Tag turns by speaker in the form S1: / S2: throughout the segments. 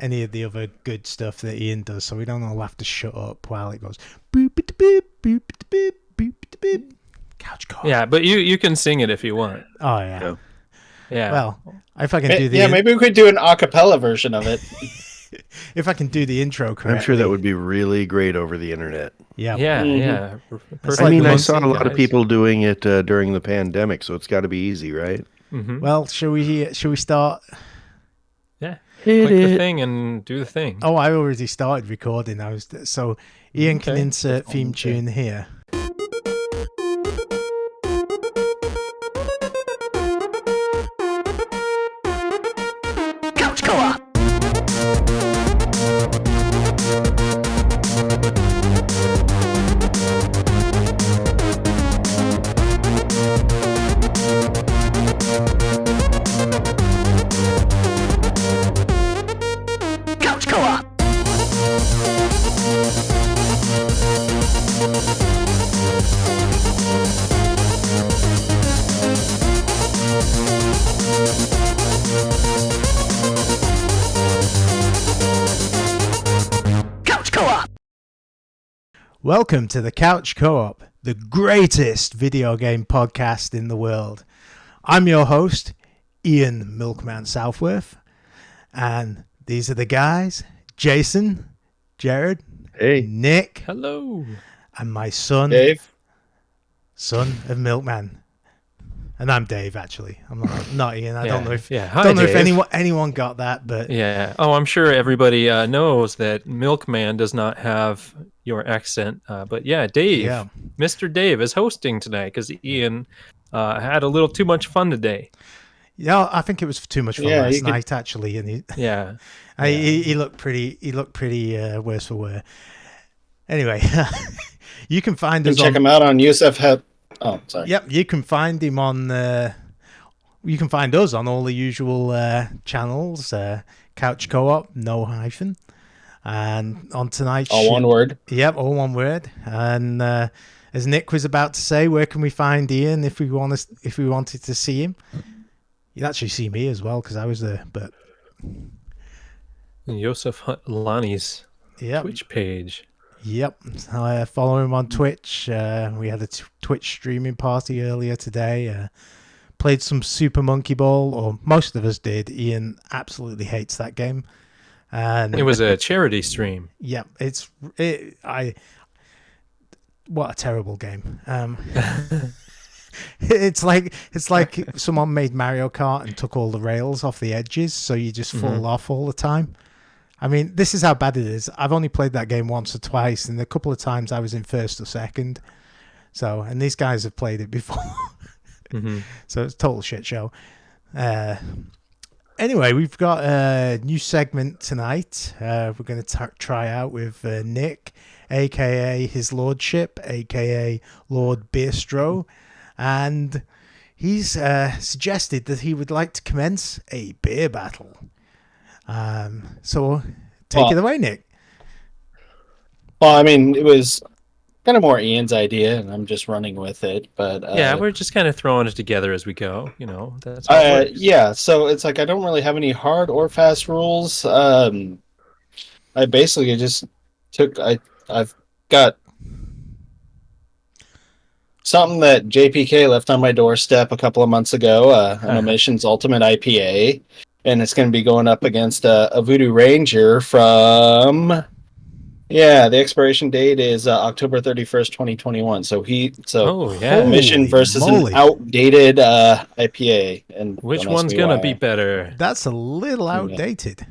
S1: any of the other good stuff that Ian does, so we don't all have to shut up while it goes boop boop boop boop boop boop boop. Couch co-op.
S2: Yeah, but you can sing it if you want.
S1: Oh yeah.
S2: Yeah.
S1: Well, if I can do the
S3: maybe we could do an a cappella version of it.
S1: if I can do the intro correctly.
S4: I'm sure that would be really great over the internet.
S1: Yeah.
S2: Yeah.
S1: That's
S4: I
S1: like
S4: mean, I
S1: one
S4: saw a
S2: thing,
S4: lot of
S2: guys.
S4: people doing it during the pandemic, so it's got to be easy, right?
S2: Mhm.
S1: Well, shall we start?
S2: Yeah.
S4: Hit
S2: Click the
S4: it.
S2: thing and do the thing.
S1: Oh, I already started recording. So Ian can
S2: Okay.
S1: insert theme tune here. Couch co-op. Couch co-op. Couch co-op. Welcome to the Couch Co-op, the greatest video game podcast in the world. I'm your host, Ian Milkman Southworth, and these are the guys, Jason, Jared,
S4: Hey.
S1: Nick,
S2: Hello.
S1: and my son,
S3: Dave?
S1: son of Milkman. And I'm Dave, actually. I'm not Ian. I don't know if
S2: Hi,
S1: don't know if
S2: Dave.
S1: anyone got that, but
S2: Yeah. Oh, I'm sure everybody knows that Milkman does not have your accent. But yeah, Dave,
S1: yeah.
S2: Mr. Dave is hosting tonight because Ian had a little too much fun today.
S1: Yeah, I think it was too much fun
S3: Yeah,
S1: last night, actually, and
S2: Yeah.
S1: he looked pretty. He looked pretty worse for wear. Anyway, you can find
S3: You
S1: us
S3: can check
S1: on.
S3: him out on Yusuf Hep. Oh, sorry.
S1: Yep, you can find him on. You can find us on all the usual channels. Couch Co-op, no hyphen, and on tonight's
S3: All
S1: show-
S3: one word.
S1: Yep, all one word. And as Nick was about to say, where can we find Ian if we wanted to see him? You'd actually see me as well because I was there. But
S2: Yosef Lani's
S1: yep,
S2: Twitch page.
S1: yep. Follow him on Twitch. We had a Twitch streaming party earlier today. Played some Super Monkey Ball, or most of us did. Ian absolutely hates that game. And
S2: It was a charity stream.
S1: yeah, what a terrible game. It's like someone made Mario Kart and took all the rails off the edges, so you just fall off all the time. I mean, this is how bad it is. I've only played that game once or twice, and a couple of times I was in first or second. So, and these guys have played it before, so it's a total shit show. Anyway, we've got a new segment tonight. We're going to try out with Nick, aka His Lordship, aka Lord Beerstro, and he's suggested that he would like to commence a beer battle. So take it away, Nick.
S3: Well, I mean, it was kind of more Ian's idea, and I'm just running with it. But
S2: Yeah, we're just kind of throwing it together as we go. You know, that's how it works.
S3: yeah. So it's like I don't really have any hard or fast rules. I basically just I've got something that JPK left on my doorstep a couple of months ago, an Omission's Ultimate IPA, and it's going to be going up against a Voodoo Ranger from. Yeah, the expiration date is October 31st, 2021. So
S2: Oh, yeah.
S3: Omission versus
S1: moly.
S3: an outdated IPA. And
S2: Which
S3: don't ask
S2: one's
S3: me
S2: going to
S3: why.
S2: be better?
S1: That's a little outdated.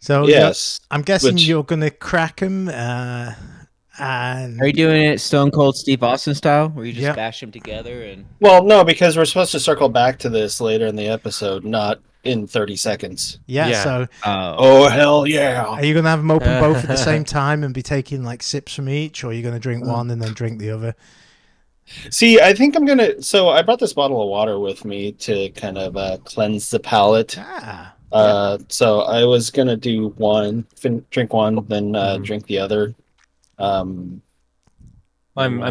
S1: So
S3: Yes.
S1: I'm guessing
S3: which-
S1: you're going to crack him. And
S5: Are you doing it Stone Cold Steve Austin style, where you just
S1: Yep.
S5: bash them together and?
S3: Well, no, because we're supposed to circle back to this later in the episode, not in 30 seconds.
S2: Yeah.
S1: so
S3: Oh, hell yeah.
S1: are you going to have them open both at the same time and be taking like sips from each, or are you going to drink one and then drink the other?
S3: See, I think I'm going to... So I brought this bottle of water with me to kind of cleanse the palate. So I was going to do one, drink one, then drink the other.
S2: I'm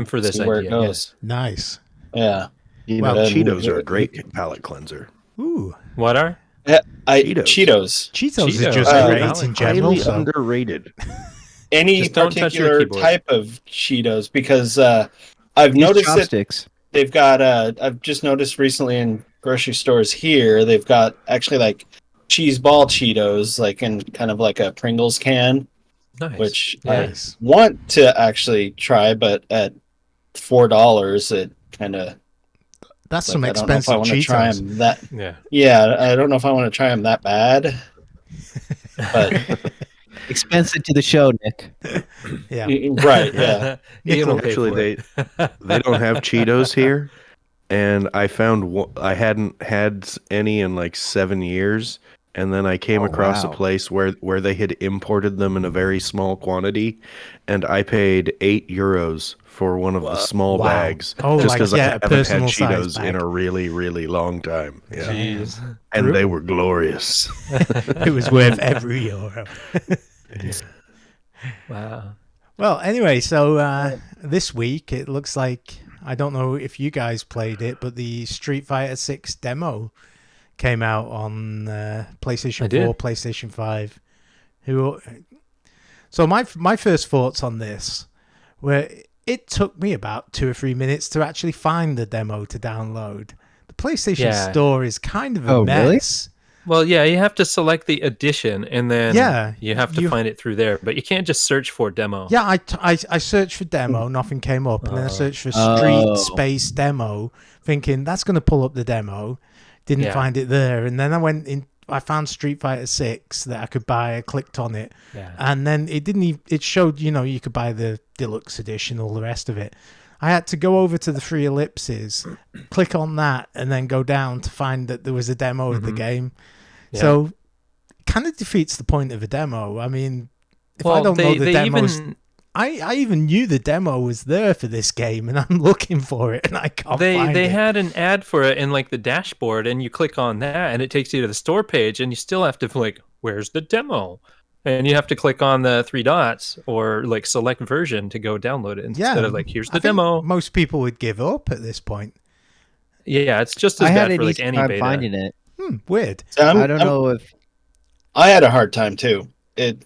S2: for this
S3: See where
S2: idea.
S3: it goes.
S2: Yes.
S1: Nice.
S3: Yeah.
S4: You
S1: Well,
S4: know,
S3: then
S4: Cheetos
S3: we-
S4: are a great palate cleanser.
S1: Ooh.
S2: What are?
S3: Cheetos.
S1: Cheetos is
S2: Cheetos.
S1: just great
S2: Valid.
S1: in general.
S4: Highly
S1: So.
S4: underrated.
S3: Any
S2: Just don't touch your
S3: particular
S2: keyboard.
S3: type of Cheetos, because I've
S5: Use
S3: noticed that
S5: chopsticks.
S3: they've got. I've just noticed recently in grocery stores here, they've got actually like cheese ball Cheetos, like in kind of like a Pringles can,
S2: Nice.
S3: which
S2: Yeah.
S3: I want to actually try, but at $4, it kind of.
S1: That's some
S3: I don't know if I
S1: expensive
S3: want to try
S1: Cheetos.
S3: them that.
S2: Yeah.
S3: Yeah, I don't know if I want to try them that bad. But
S5: Expensive to the show, Nick.
S1: Yeah.
S3: right, yeah.
S2: Ian will pay
S4: Actually,
S2: for it.
S4: They don't have Cheetos here, and I found I hadn't had any in like 7 years, and then I came across a
S5: wow.
S4: place where they had imported them in a very small quantity, and I paid €8 for one of the small
S1: Wow.
S4: bags,
S1: Oh,
S4: just
S1: like,
S4: because
S1: yeah,
S4: I
S1: a
S4: haven't had
S1: personal size
S4: Cheetos in
S1: bag.
S4: a really, really long time. Yeah.
S2: Jeez.
S4: And they were glorious.
S1: It was worth every euro.
S2: Wow.
S1: Well, anyway, so this week it looks like, I don't know if you guys played it, but the Street Fighter 6 demo came out on PlayStation 4, PlayStation 5. So my first thoughts on this were, it took me about 2 or 3 minutes to actually find the demo to download. The PlayStation Store is kind of a mess.
S2: Well, yeah, you have to select the edition, and then you have to find it through there. But you can't just search for demo.
S1: Yeah, I searched for demo, nothing came up, and then I searched for Street Space Demo, thinking that's going to pull up the demo. Didn't find it there, and then I went in. I found Street Fighter 6 that I could buy. I clicked on it, and then it didn't. It showed, you could buy the deluxe edition, all the rest of it. I had to go over to the 3 ellipses, click on that, and then go down to find that there was a demo of the game. Yeah. So, it kind of defeats the point of a demo. I mean, if I don't know the demos, I even knew the demo was there for this game, and I'm looking for it, and I can't find it.
S2: They had an ad for it in like the dashboard, and you click on that, and it takes you to the store page, and you still have to like, where's the demo? And you have to click on the 3 dots or like select version to go download it instead of like, here's the demo.
S1: Most people would give up at this point.
S2: Yeah, it's just as bad for like any beta.
S5: Finding it.
S1: Weird.
S5: So I don't know if
S3: I had a hard time too. And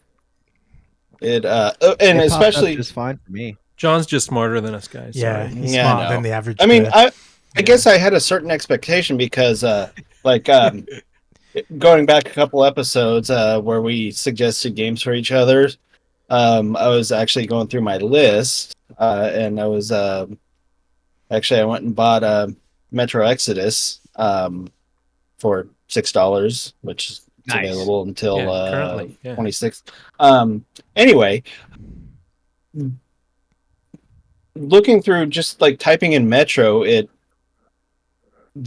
S3: especially
S5: just fine for me.
S2: John's just smarter than us guys.
S1: Yeah, he's smarter than the average.
S3: I mean, I guess I had a certain expectation because going back a couple episodes where we suggested games for each other, I was actually going through my list, and I was I went and bought Metro Exodus for $6, which is available until 26th. Anyway, looking through, just like typing in Metro, it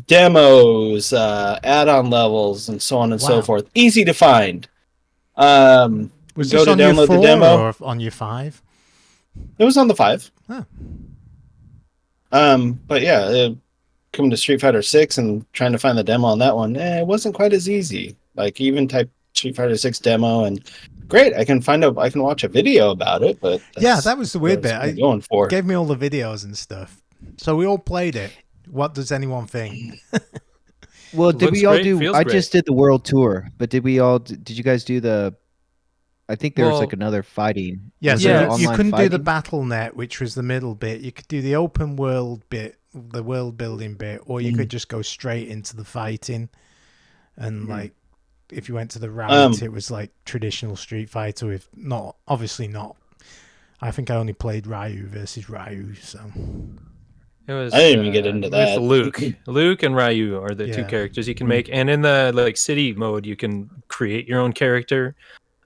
S3: demos, add-on levels, and so on and so forth. Easy to find.
S1: Was this on your 4 or on your 5?
S3: It was on the 5.
S1: Oh.
S3: But yeah, coming to Street Fighter 6 and trying to find the demo on that one, it wasn't quite as easy. Like, even type Street Fighter 6 demo, and great, I can watch a video about it. But
S1: that was the weird bit.
S3: I going for
S1: gave me all the videos and stuff, so we all played it. What does anyone think?
S5: Well, did we all do? I just did the world tour, but did we all? Did you guys do the? I think there was like another fighting.
S1: Yeah, so you couldn't do the BattleNet, which was the middle bit. You could do the open world bit, the world building bit, or you could just go straight into the fighting. And like, if you went to the route, it was like traditional Street Fighter with obviously not. I think I only played Ryu versus Ryu, so.
S2: It was,
S3: I didn't even get into that.
S2: Luke and Ryu are the 2 characters you can make, and in the like city mode, you can create your own character.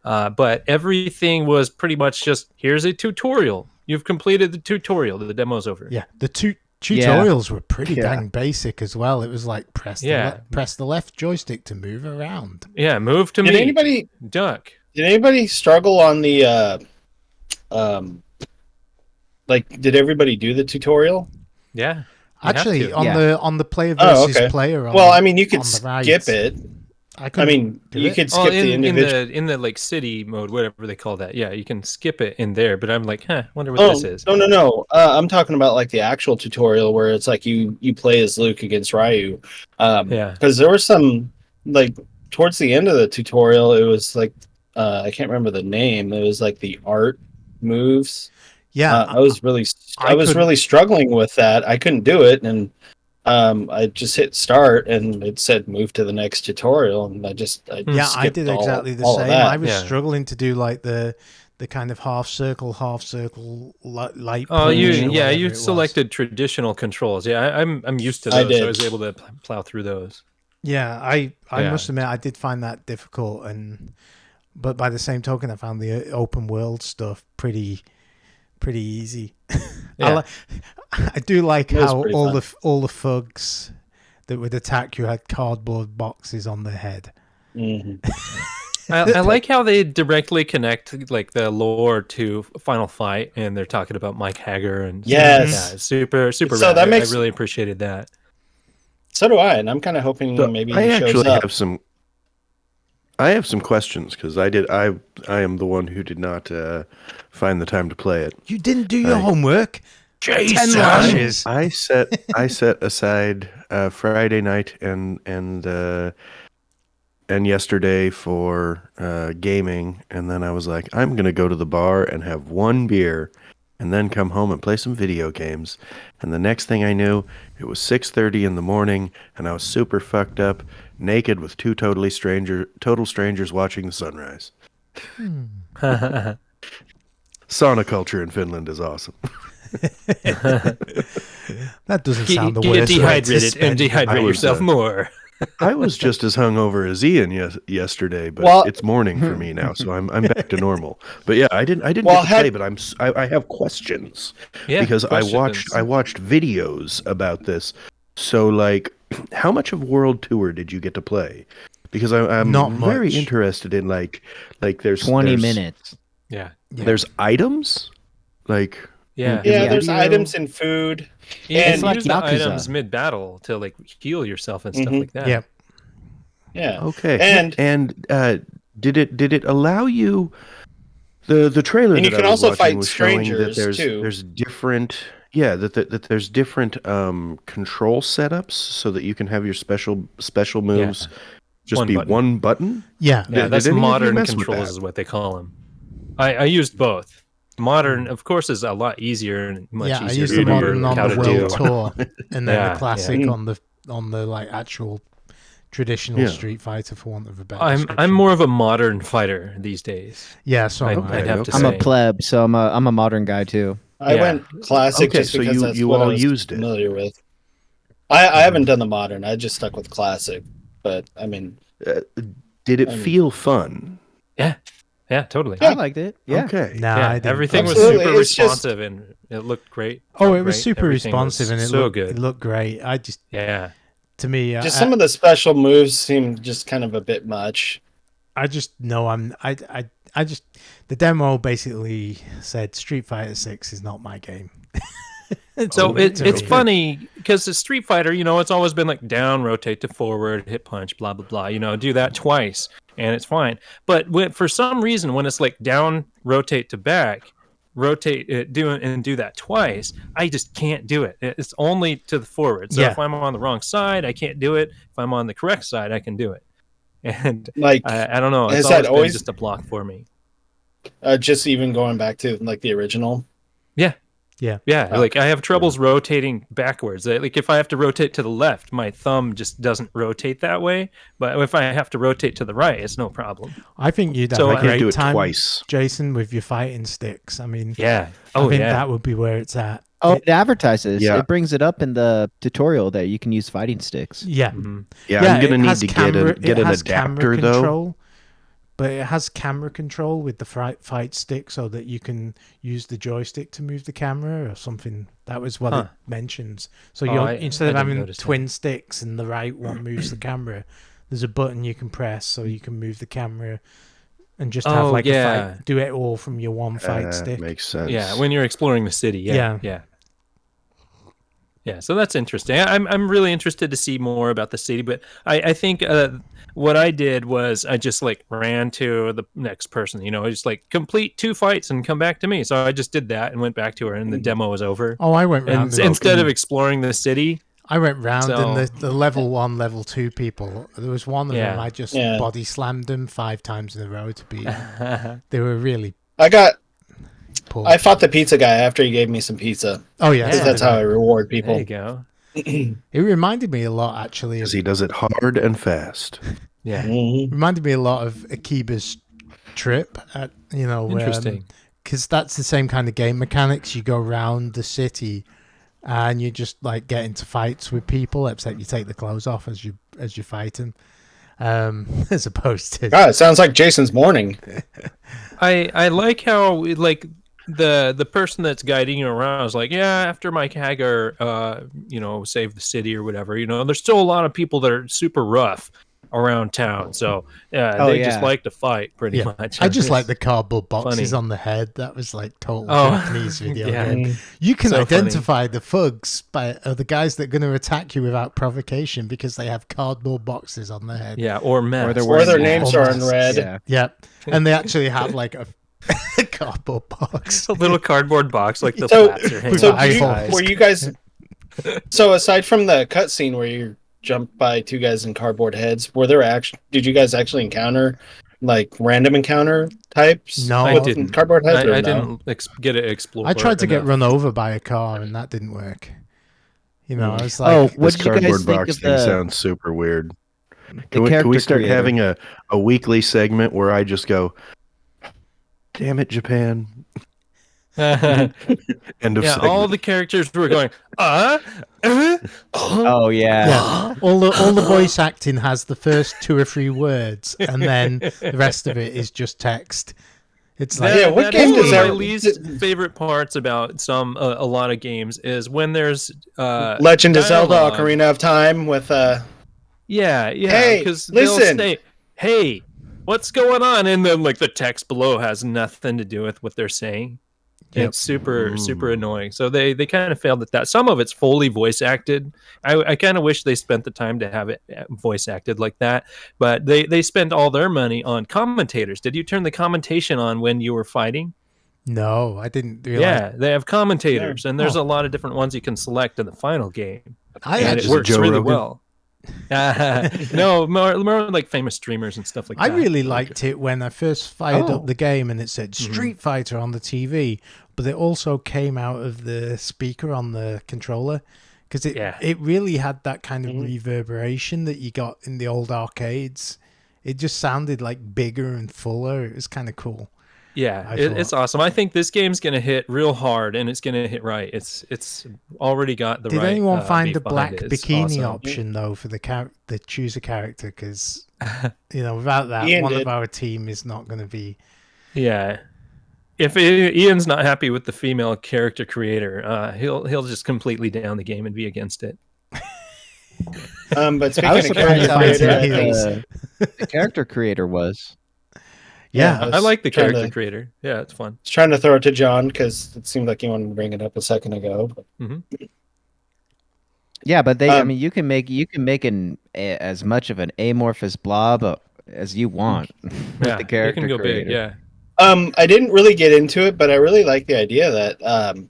S2: But everything was pretty much just, here's a tutorial. You've completed the tutorial. The demo's over.
S1: Yeah, the tutorials were pretty dang basic as well. It was like press the left joystick to move around.
S2: Yeah, move to duck.
S3: Did anybody struggle on the did everybody do the tutorial?
S2: Yeah.
S1: Actually, on the player versus player.
S3: Well, I mean, you could skip it. You could skip the individual
S2: in the like city mode, whatever they call that. Yeah, you can skip it in there. But I'm like, wonder what this is.
S3: No. I'm talking about like the actual tutorial where it's like you play as Luke against Ryu. Because there were some like towards the end of the tutorial, it was like I can't remember the name. It was like the art moves.
S1: Yeah,
S3: I was really struggling with that. I couldn't do it, and I just hit start, and it said move to the next tutorial, and I
S1: did exactly the same. I was struggling to do like the kind of half circle light.
S2: Oh, you selected traditional controls. Yeah, I'm used to those. So I was able to plow through those.
S1: Yeah, I must admit I did find that difficult, but by the same token, I found the open world stuff pretty easy.
S2: Yeah.
S1: I do like how all the thugs that would attack you had cardboard boxes on their head.
S3: Mm-hmm.
S2: I like how they directly connect like the lore to Final Fight, and they're talking about Mike Hager and super
S3: So
S2: rad.
S3: that makes,
S2: I really appreciated that.
S3: So do I, and I'm kind of hoping maybe he shows up.
S4: I have some questions because I am the one who did not find the time to play it.
S1: You didn't do your homework.
S2: Jason.
S1: 10 lashes.
S4: I set aside Friday night and yesterday for gaming, and then I was like, I'm gonna go to the bar and have one beer, and then come home and play some video games. And the next thing I knew, it was 6:30 in the morning, and I was super fucked up, naked with two total strangers watching the sunrise. Sauna culture in Finland is awesome.
S1: That doesn't sound the
S2: worst.
S1: Get
S2: dehydrated and dehydrate yourself more.
S4: I was just as hungover as Ian yesterday, but it's morning for me now, so I'm back to normal. But yeah, I didn't get to play, but I have questions because I watched videos about this. So like, how much of World Tour did you get to play? Because I'm
S1: not
S4: very
S1: much.
S4: interested in like there's
S5: 20 minutes.
S2: Yeah.
S4: There's items like
S3: there's items and food.
S2: And
S5: it's like
S2: use the items mid-battle to like heal yourself and stuff like that.
S3: Yeah.
S4: Okay.
S3: And
S4: did it allow you the trailer?
S3: And you
S4: that
S3: can
S4: I was
S3: also
S4: watching
S3: fight
S4: was showing
S3: strangers
S4: that
S3: too.
S4: There's different that there's different control setups so that you can have your special moves just one button.
S1: Yeah.
S2: That's modern controls is what they call them. I used both. Modern, of course, is a lot easier and much easier.
S1: I used
S2: to
S1: the modern
S2: remember
S1: on the World Tour, and then the classic
S3: Yeah.
S1: on the like actual traditional Street Fighter, for want of a better
S2: I'm
S1: description.
S2: more of a modern fighter these days.
S1: Yeah, so
S2: I'd have to say.
S5: I'm a pleb, so I'm a modern guy too.
S3: I went classic just
S4: so
S3: because that's
S4: you
S3: what
S4: all
S3: I was
S4: used
S3: familiar with. I haven't done the modern. I just stuck with classic. But I mean,
S4: did it feel fun?
S2: Yeah, totally.
S5: I liked it. Yeah.
S4: Okay.
S1: Nah,
S2: everything was
S3: Absolutely.
S2: super
S3: It's
S2: responsive and it looked great.
S1: Oh, it was
S2: great.
S1: super
S2: Everything
S1: responsive
S2: was
S1: and
S2: it
S1: it looked great. I just to me,
S3: just some of the special moves seemed just kind of a bit much.
S1: I just know I just the demo basically said Street Fighter 6 is not my game.
S2: So it's funny because the Street Fighter, it's always been like down, rotate to forward, hit punch, blah blah blah. Do that twice and it's fine. But for some reason, when it's like down, rotate to back, rotate it, do that twice, I just can't do it. It's only to the forward. So if I'm on the wrong side, I can't do it. If I'm on the correct side, I can do it. And
S3: like
S2: I don't know. It's always been just a block for me.
S3: Just even going back to like the original.
S2: Yeah. Like I have troubles rotating backwards. Like if I have to rotate to the left, my thumb just doesn't rotate that way. But if I have to rotate to the right, it's no problem.
S1: I think you'd have a great time, Jason, with your fighting sticks. I mean, I think that would be where it's at.
S5: Oh, it advertises. Yeah. It brings it up in the tutorial that you can use fighting sticks.
S1: Yeah.
S4: Mm-hmm. Yeah, I'm going to need to get an adapter, though.
S1: But it has camera control with the fight stick so that you can use the joystick to move the camera or something. That was what it mentions. So instead of having twin sticks and the right one moves the camera, there's a button you can press so you can move the camera and just have a fight. Do it all from your one fight stick.
S4: Makes sense.
S2: Yeah, when you're exploring the city. Yeah, so that's interesting. I'm really interested to see more about the city, but I think what I did was I just like ran to the next person, I just like complete 2 fights and come back to me. So I just did that and went back to her and the demo was over.
S1: Oh, I went around.
S2: Instead of exploring the city,
S1: I went round and the level 1, level 2 people. There was one of them I just body slammed them 5 times in a row to beat them. They were really.
S3: I fought the pizza guy after he gave me some pizza.
S1: Oh yeah,
S3: because that's how I reward people.
S2: There you go.
S1: It reminded me a lot, actually,
S4: because he does it hard and fast.
S2: Yeah,
S1: reminded me a lot of Akiba's Trip.
S2: Interesting.
S1: Because that's the same kind of game mechanics. You go around the city, and you just like get into fights with people, except you take the clothes off as you fight them. As opposed to
S3: it sounds like Jason's morning.
S2: I like how the person that's guiding you around is like, after Mike Hagar saved the city or whatever, there's still a lot of people that are super rough around town, so they just like to fight pretty much.
S1: I just like the cardboard boxes on the head. That was like total Japanese video game. You can identify the thugs by the guys that are going to attack you without provocation because they have cardboard boxes on their head.
S2: Or
S3: their names are in red.
S1: Yeah, and they actually have like a cardboard box,
S2: a little cardboard box, like the flaps are hanging.
S3: Were you guys? So aside from the cutscene where you jumped by 2 guys in cardboard heads, did you guys actually encounter like random encounter types?
S1: No,
S2: I didn't.
S3: Cardboard heads.
S2: I didn't get to explore.
S1: I tried to get run over by a car and that didn't work. I was like,
S5: what did you guys think
S4: box
S5: of
S4: thing sounds super weird. Can we start having a weekly segment where I just go, damn it, Japan? End of segment.
S2: All the characters were going,
S5: oh yeah.
S1: All the voice acting has the first 2 or 3 words, and then the rest of it is just text. It's like
S3: what game
S2: is
S3: does
S2: my least favorite parts about a lot of games is when there's
S3: Legend of Zelda: Ocarina of Time with
S2: hey, because
S3: listen,
S2: they'll say, hey, what's going on, and then like the text below has nothing to do with what they're saying. Yep. It's super annoying. So they kind of failed at that. Some of it's fully voice acted. I kind of wish they spent the time to have it voice acted like that. But they spend all their money on commentators. Did you turn the commentation on when you were fighting?
S1: No, I didn't realize.
S2: Yeah, they have commentators, and there's a lot of different ones you can select in the final game.
S1: And
S2: it works really well. No, more like famous streamers and stuff like that.
S1: I really liked it when I first fired up the game and it said Street Fighter on the TV, but it also came out of the speaker on the controller because it really had that kind of reverberation that you got in the old arcades. It just sounded like bigger and fuller. It was kind of cool.
S2: Yeah, it's awesome. I think this game's going to hit real hard, and it's going to hit right. It's already got the right.
S1: Did anyone find the black bikini option though for the choose a character? Because without that, Ian of our team is not going to be.
S2: Yeah, if Ian's not happy with the female character creator, he'll just completely down the game and be against it.
S3: But speaking of character creator,
S5: the character creator was.
S1: Yeah,
S2: I like the character creator. Yeah, it's fun.
S3: I was trying to throw it to John because it seemed like you wanted to bring it up a second ago.
S5: Yeah, but you can make as much of an amorphous blob as you want. With the character
S2: you can go
S5: creator.
S2: big. Yeah.
S3: I didn't really get into it, but I really like the idea that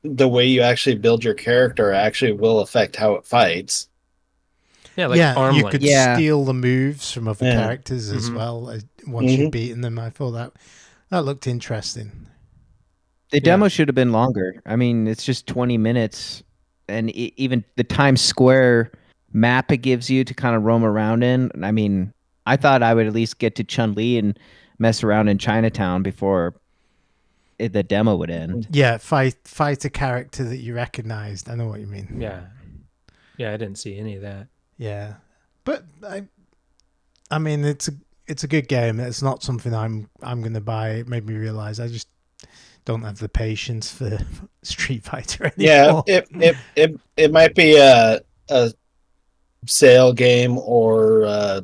S3: the way you actually build your character actually will affect how it fights.
S2: Yeah, arm
S1: you
S2: length.
S1: could steal the moves from other characters as well once you've beaten them. I thought that looked interesting.
S5: The demo should have been longer. I mean, it's just 20 minutes, and even the Times Square map it gives you to kind of roam around in. I mean, I thought I would at least get to Chun-Li and mess around in Chinatown before the demo would end.
S1: Yeah, fight a character that you recognized. I know what you mean.
S2: Yeah, I didn't see any of that.
S1: Yeah, but I mean, it's a good game. It's not something I'm going to buy. It made me realize I just don't have the patience for Street Fighter anymore.
S3: Yeah, it might be a sale game or a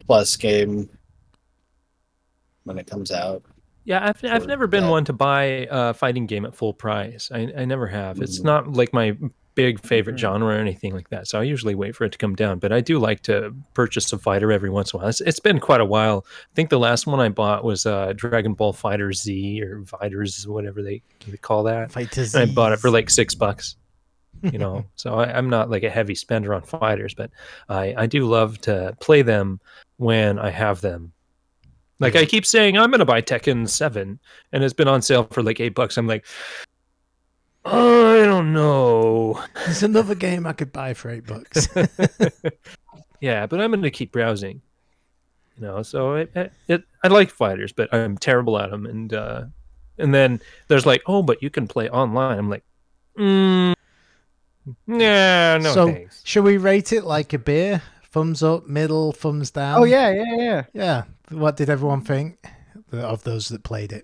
S3: plus game when it comes out.
S2: Yeah, I've never been one to buy a fighting game at full price. I never have. It's not like my big favorite genre or anything like that. So I usually wait for it to come down. But I do like to purchase a fighter every once in a while. It's been quite a while. I think the last one I bought was Dragon Ball Fighter Z or Fighters, whatever they call that.
S1: Fighters.
S2: I bought it for like $6. you know. So I'm not like a heavy spender on fighters, but I do love to play them when I have them. Like I keep saying I'm going to buy Tekken 7, and it's been on sale for like $8. I'm like, I don't know.
S1: There's another game I could buy for $8.
S2: Yeah, but I'm going to keep browsing. You know, so I like fighters, but I'm terrible at them. And then there's like, oh, but you can play online. I'm like, nah, no
S1: So,
S2: thanks.
S1: should we rate it like a beer? Thumbs up, middle, thumbs down?
S5: Oh, yeah.
S1: Yeah. What did everyone think of those that played it?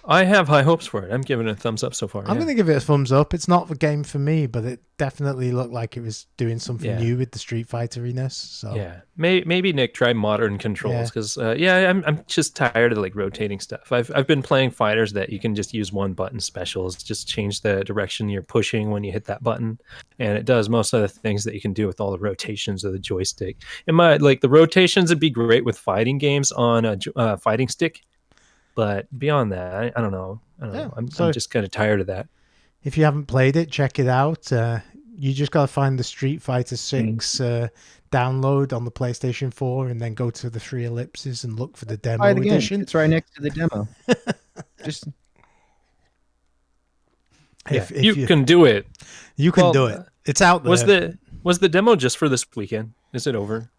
S2: I have high hopes for it. I'm giving it a thumbs up so far.
S1: I'm going to give it a thumbs up. It's not the game for me, but it definitely looked like it was doing something new with the Street Fighter-iness. So
S2: yeah, maybe Nick try modern controls because I'm just tired of like rotating stuff. I've been playing fighters that you can just use one button specials, just change the direction you're pushing when you hit that button, and it does most of the things that you can do with all the rotations of the joystick. The rotations would be great with fighting games on a fighting stick. But beyond that, I don't know. I'm just kind of tired of that.
S1: If you haven't played it, check it out. You just got to find the Street Fighter 6 download on the PlayStation 4 and then go to the 3 ellipses and look for the demo edition.
S5: It's right next to the demo. Just
S2: you can do it.
S1: You can do it. It's out there.
S2: Was the demo just for this weekend? Is it over?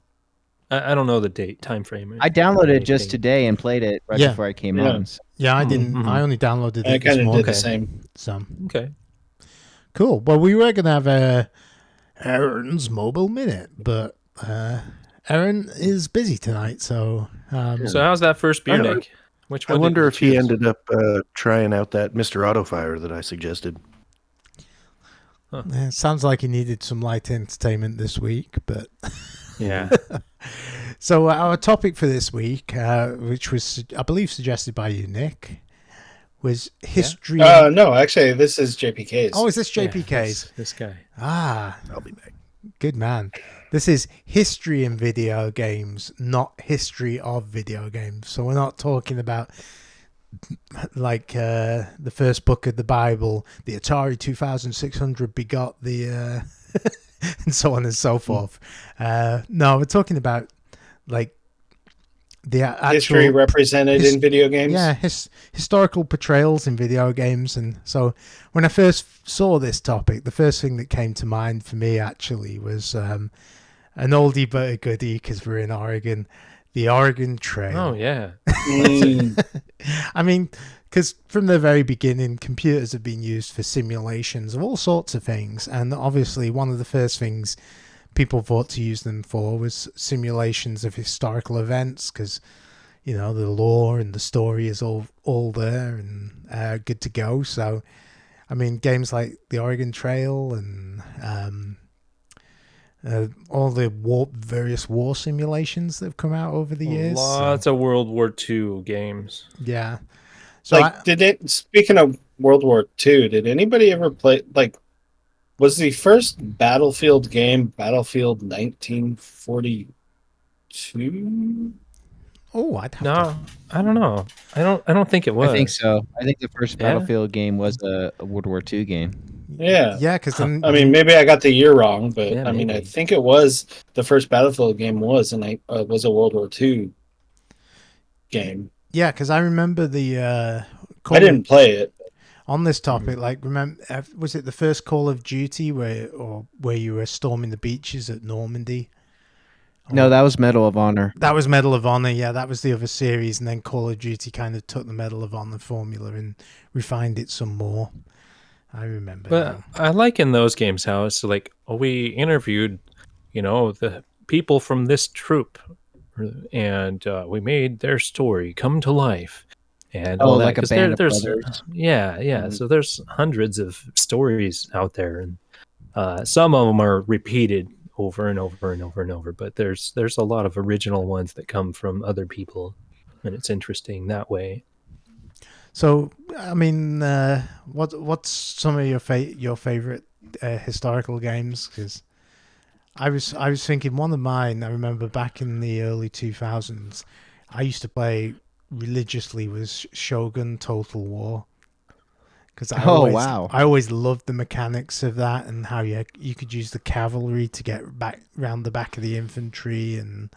S2: I don't know the time frame.
S5: I downloaded it just today and played it right before I came on. So.
S1: Yeah, I didn't. Mm-hmm. I only downloaded it.
S3: I kind of did the same.
S1: So
S2: okay,
S1: cool. Well, we were gonna have Aaron's mobile minute, but Aaron is busy tonight. So
S2: so how's that first beer, Nick? Which one?
S4: I wonder if he ended up trying out that Mr. Autofire that I suggested.
S1: Huh. It sounds like he needed some light entertainment this week, but.
S2: Yeah.
S1: So our topic for this week, which was, I believe, suggested by you, Nick, was history.
S3: No, actually, this is JPK's.
S1: Oh, is this JPK's?
S2: Yeah, this guy.
S4: I'll be back.
S1: Good man. This is history in video games, not history of video games. So we're not talking about like the first book of the Bible, the Atari 2600 begot the... and so on and so forth. No, we're talking about like the actual
S3: history represented in video games.
S1: Yeah, historical portrayals in video games. And so when I first saw this topic, the first thing that came to mind for me actually was an oldie but a goodie because we're in Oregon, the Oregon Trail.
S2: Oh yeah.
S1: I mean, because from the very beginning, computers have been used for simulations of all sorts of things. And obviously, one of the first things people thought to use them for was simulations of historical events because, you know, the lore and the story is all there and good to go. So, I mean, games like the Oregon Trail and all the various war simulations that have come out over the years.
S2: Lots of World War II games.
S1: Yeah. So
S3: speaking of World War II, did anybody ever play, was the first Battlefield game Battlefield 1942?
S1: Oh, I
S2: don't know. I don't think it was.
S5: I think so. I think the first Battlefield game was a World War II game.
S3: Yeah.
S1: Yeah, because
S3: I mean, maybe I got the year wrong, but I mean, I think it was the first Battlefield game was a World War II game.
S1: Yeah, because I remember the.
S3: I didn't play it.
S1: On this topic, was it the first Call of Duty where you were storming the beaches at Normandy?
S5: No, that was Medal of Honor.
S1: That was Medal of Honor, yeah. That was the other series, and then Call of Duty kind of took the Medal of Honor formula and refined it some more. I remember.
S2: But I like in those games how it's like, we interviewed, the people from this troop, and we made their story come to life. And all that,
S5: like a band of brothers.
S2: Mm-hmm. So there's hundreds of stories out there, and some of them are repeated over and over and over and over. But there's a lot of original ones that come from other people, and it's interesting that way.
S1: So, I mean, what's some of your favorite historical games? Because I was thinking one of mine. I remember back in the early 2000s, I used to play religiously was Shogun Total War, because I always loved the mechanics of that and how you could use the cavalry to get back round the back of the infantry, and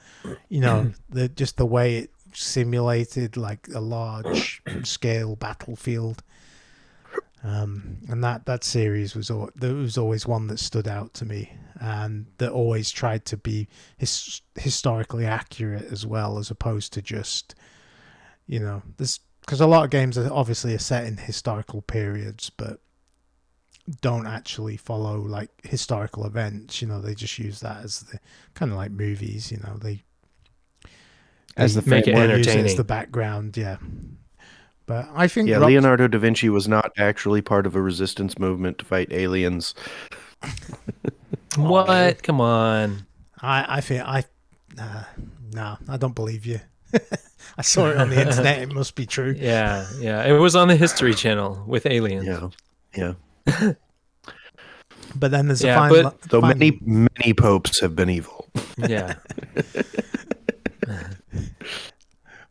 S1: the way it simulated like a large scale battlefield. And that series was always one that stood out to me, and that always tried to be historically accurate as well, as opposed to just this, because a lot of games are obviously set in historical periods but don't actually follow like historical events. They just use that as the kind of like movies. They
S2: make it entertaining,
S1: use it as the background. Yeah. But I think
S4: Leonardo da Vinci was not actually part of a resistance movement to fight aliens.
S2: What? Come on.
S1: I think no, I don't believe you. I saw it on the internet. It must be true.
S2: Yeah. It was on the History Channel with aliens.
S4: Yeah.
S1: But then there's
S4: many popes have been evil.
S2: Yeah.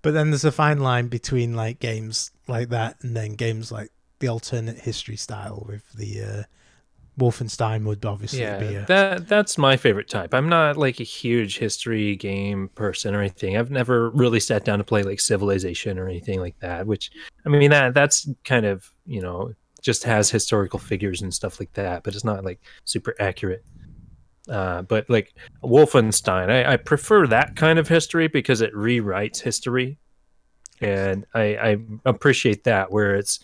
S1: But then there's a fine line between like games like that and then games like the alternate history style with the Wolfenstein would obviously be
S2: that's my favorite type. I'm not like a huge history game person or anything. I've never really sat down to play like Civilization or anything like that, which I mean that's kind of, just has historical figures and stuff like that, but it's not like super accurate. But like Wolfenstein, I prefer that kind of history because it rewrites history, and I appreciate that, where it's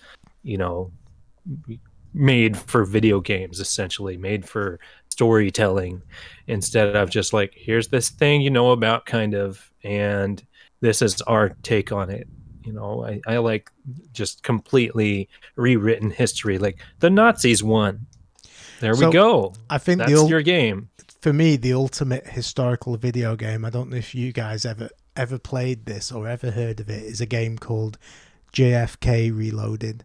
S2: made for video games, essentially made for storytelling, instead of just like, here's this thing about kind of, and this is our take on it. I like just completely rewritten history, like the Nazis won. There we go.
S1: I think
S2: that's your game.
S1: For me, the ultimate historical video game, I don't know if you guys ever played this or ever heard of it, is a game called JFK Reloaded.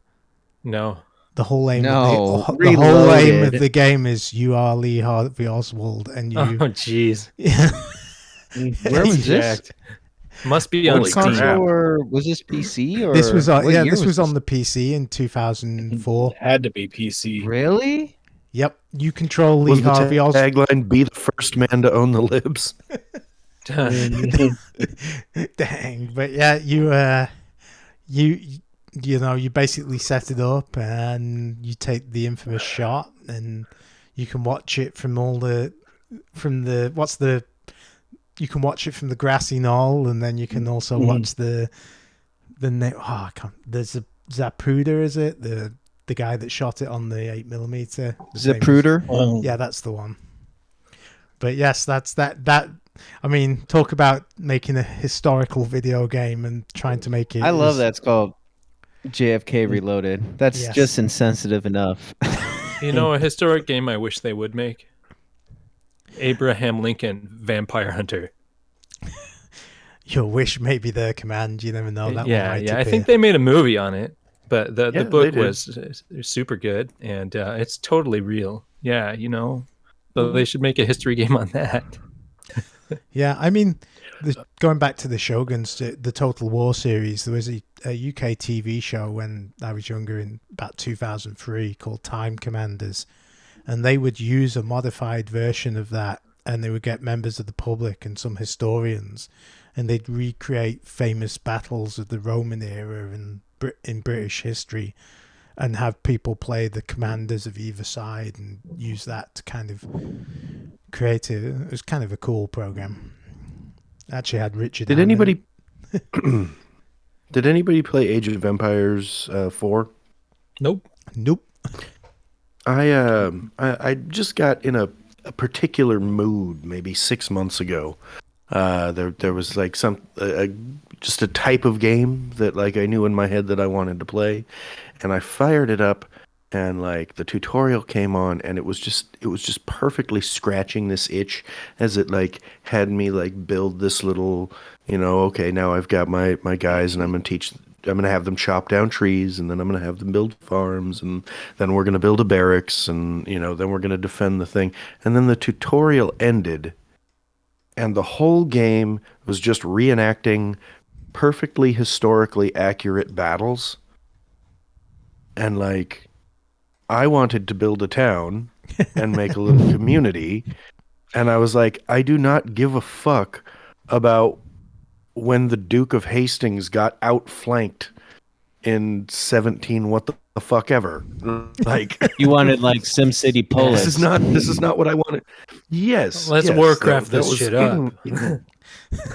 S2: No.
S1: The whole aim of the game is you are Lee Harvey Oswald, and you.
S2: Oh, jeez.
S5: Where was this?
S2: Must be on Steam.
S5: Or was this PC? Or
S1: this was this was on the PC in 2004.
S3: It had to be PC.
S5: Really?
S1: Yep. You control Lee Harvey Oswald.
S4: Tagline: "Be the first man to own the libs."
S1: Dang, but yeah, you basically set it up and you take the infamous shot, and you can watch it from you can watch it from the grassy knoll, and then you can also watch there's a Zapruder, is it? The guy that shot it on the 8mm.
S5: Zapruder?
S1: Yeah, that's the one. But yes, that's that. I mean, talk about making a historical video game and trying to make it.
S5: I love that. It's called JFK Reloaded. That's just insensitive enough.
S2: A historic game I wish they would make? Abraham Lincoln Vampire Hunter.
S1: Your wish may be their command. You never know.
S2: I think they made a movie on it, but the book was super good, and it's totally real. Yeah, so they should make a history game on that.
S1: Yeah, I mean, going back to the Shoguns, the Total War series, there was a UK TV show when I was younger in about 2003 called Time Commanders, and they would use a modified version of that, and they would get members of the public and some historians, and they'd recreate famous battles of the Roman era and in British history, and have people play the commanders of either side and use that to kind of create it. It was kind of a cool program. Actually had Richard.
S4: Did anybody play Age of Empires 4?
S2: Nope.
S4: I just got in a particular mood maybe 6 months ago. There was like just a type of game that like I knew in my head that I wanted to play, and I fired it up, and like the tutorial came on, and it was just perfectly scratching this itch as it like had me like build this little, okay, now I've got my guys, and I'm gonna have them chop down trees, and then I'm gonna have them build farms, and then we're gonna build a barracks, and then we're gonna defend the thing. And then the tutorial ended, and the whole game was just reenacting perfectly historically accurate battles. And like I wanted to build a town and make a little community, and I was like, I do not give a fuck about when the Duke of Hastings got outflanked in 17 what the fuck ever. Like,
S5: you wanted like SimCity Polish.
S4: This is not what I wanted. Yes.
S2: Let's Warcraft this shit up.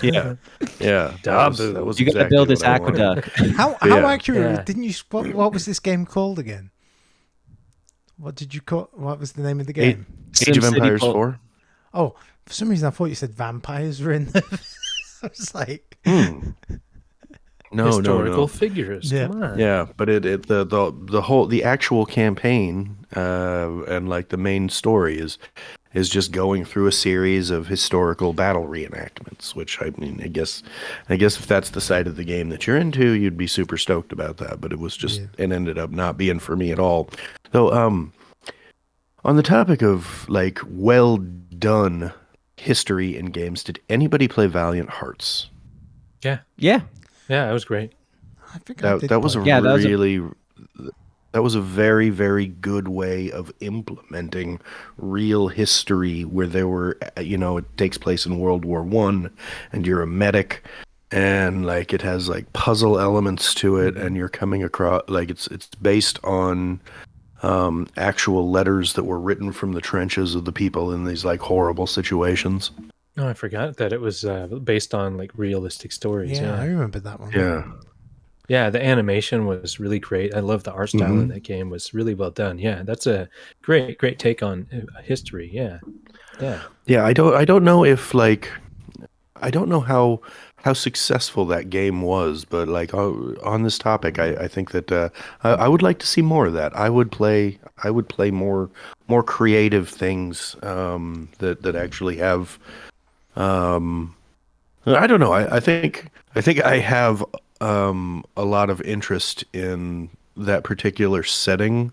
S4: Yeah. That was
S5: you got to build this aqueduct.
S1: How accurate? Didn't you? What was this game called again? What did you call? What was the name of the game?
S4: Age of Empires 4.
S1: Oh, for some reason I thought you said vampires were in there. I was like,
S4: no,
S2: historical figures.
S1: Yeah.
S2: Come on.
S4: Yeah, but the actual campaign and like the main story is just going through a series of historical battle reenactments, which I mean, I guess if that's the side of the game that you're into, you'd be super stoked about that. But it was just it ended up not being for me at all. So on the topic of like well done history in games, did anybody play Valiant Hearts?
S2: Yeah, it was great.
S1: I think
S4: that was a very, very good way of implementing real history where there were, it takes place in World War I and you're a medic and like it has like puzzle elements to it and you're coming across like it's based on actual letters that were written from the trenches of the people in these like horrible situations.
S2: Oh, I forgot that it was based on like realistic stories.
S1: Yeah, I remember that one.
S4: Yeah,
S2: the animation was really great. I love the art style in that game. Was really well done. Yeah, that's a great take on history. Yeah.
S4: I don't know if like I don't know how successful that game was, but like on this topic, I think that I would like to see more of that. I would play more creative things that actually have. I don't know. I think I have a lot of interest in that particular setting.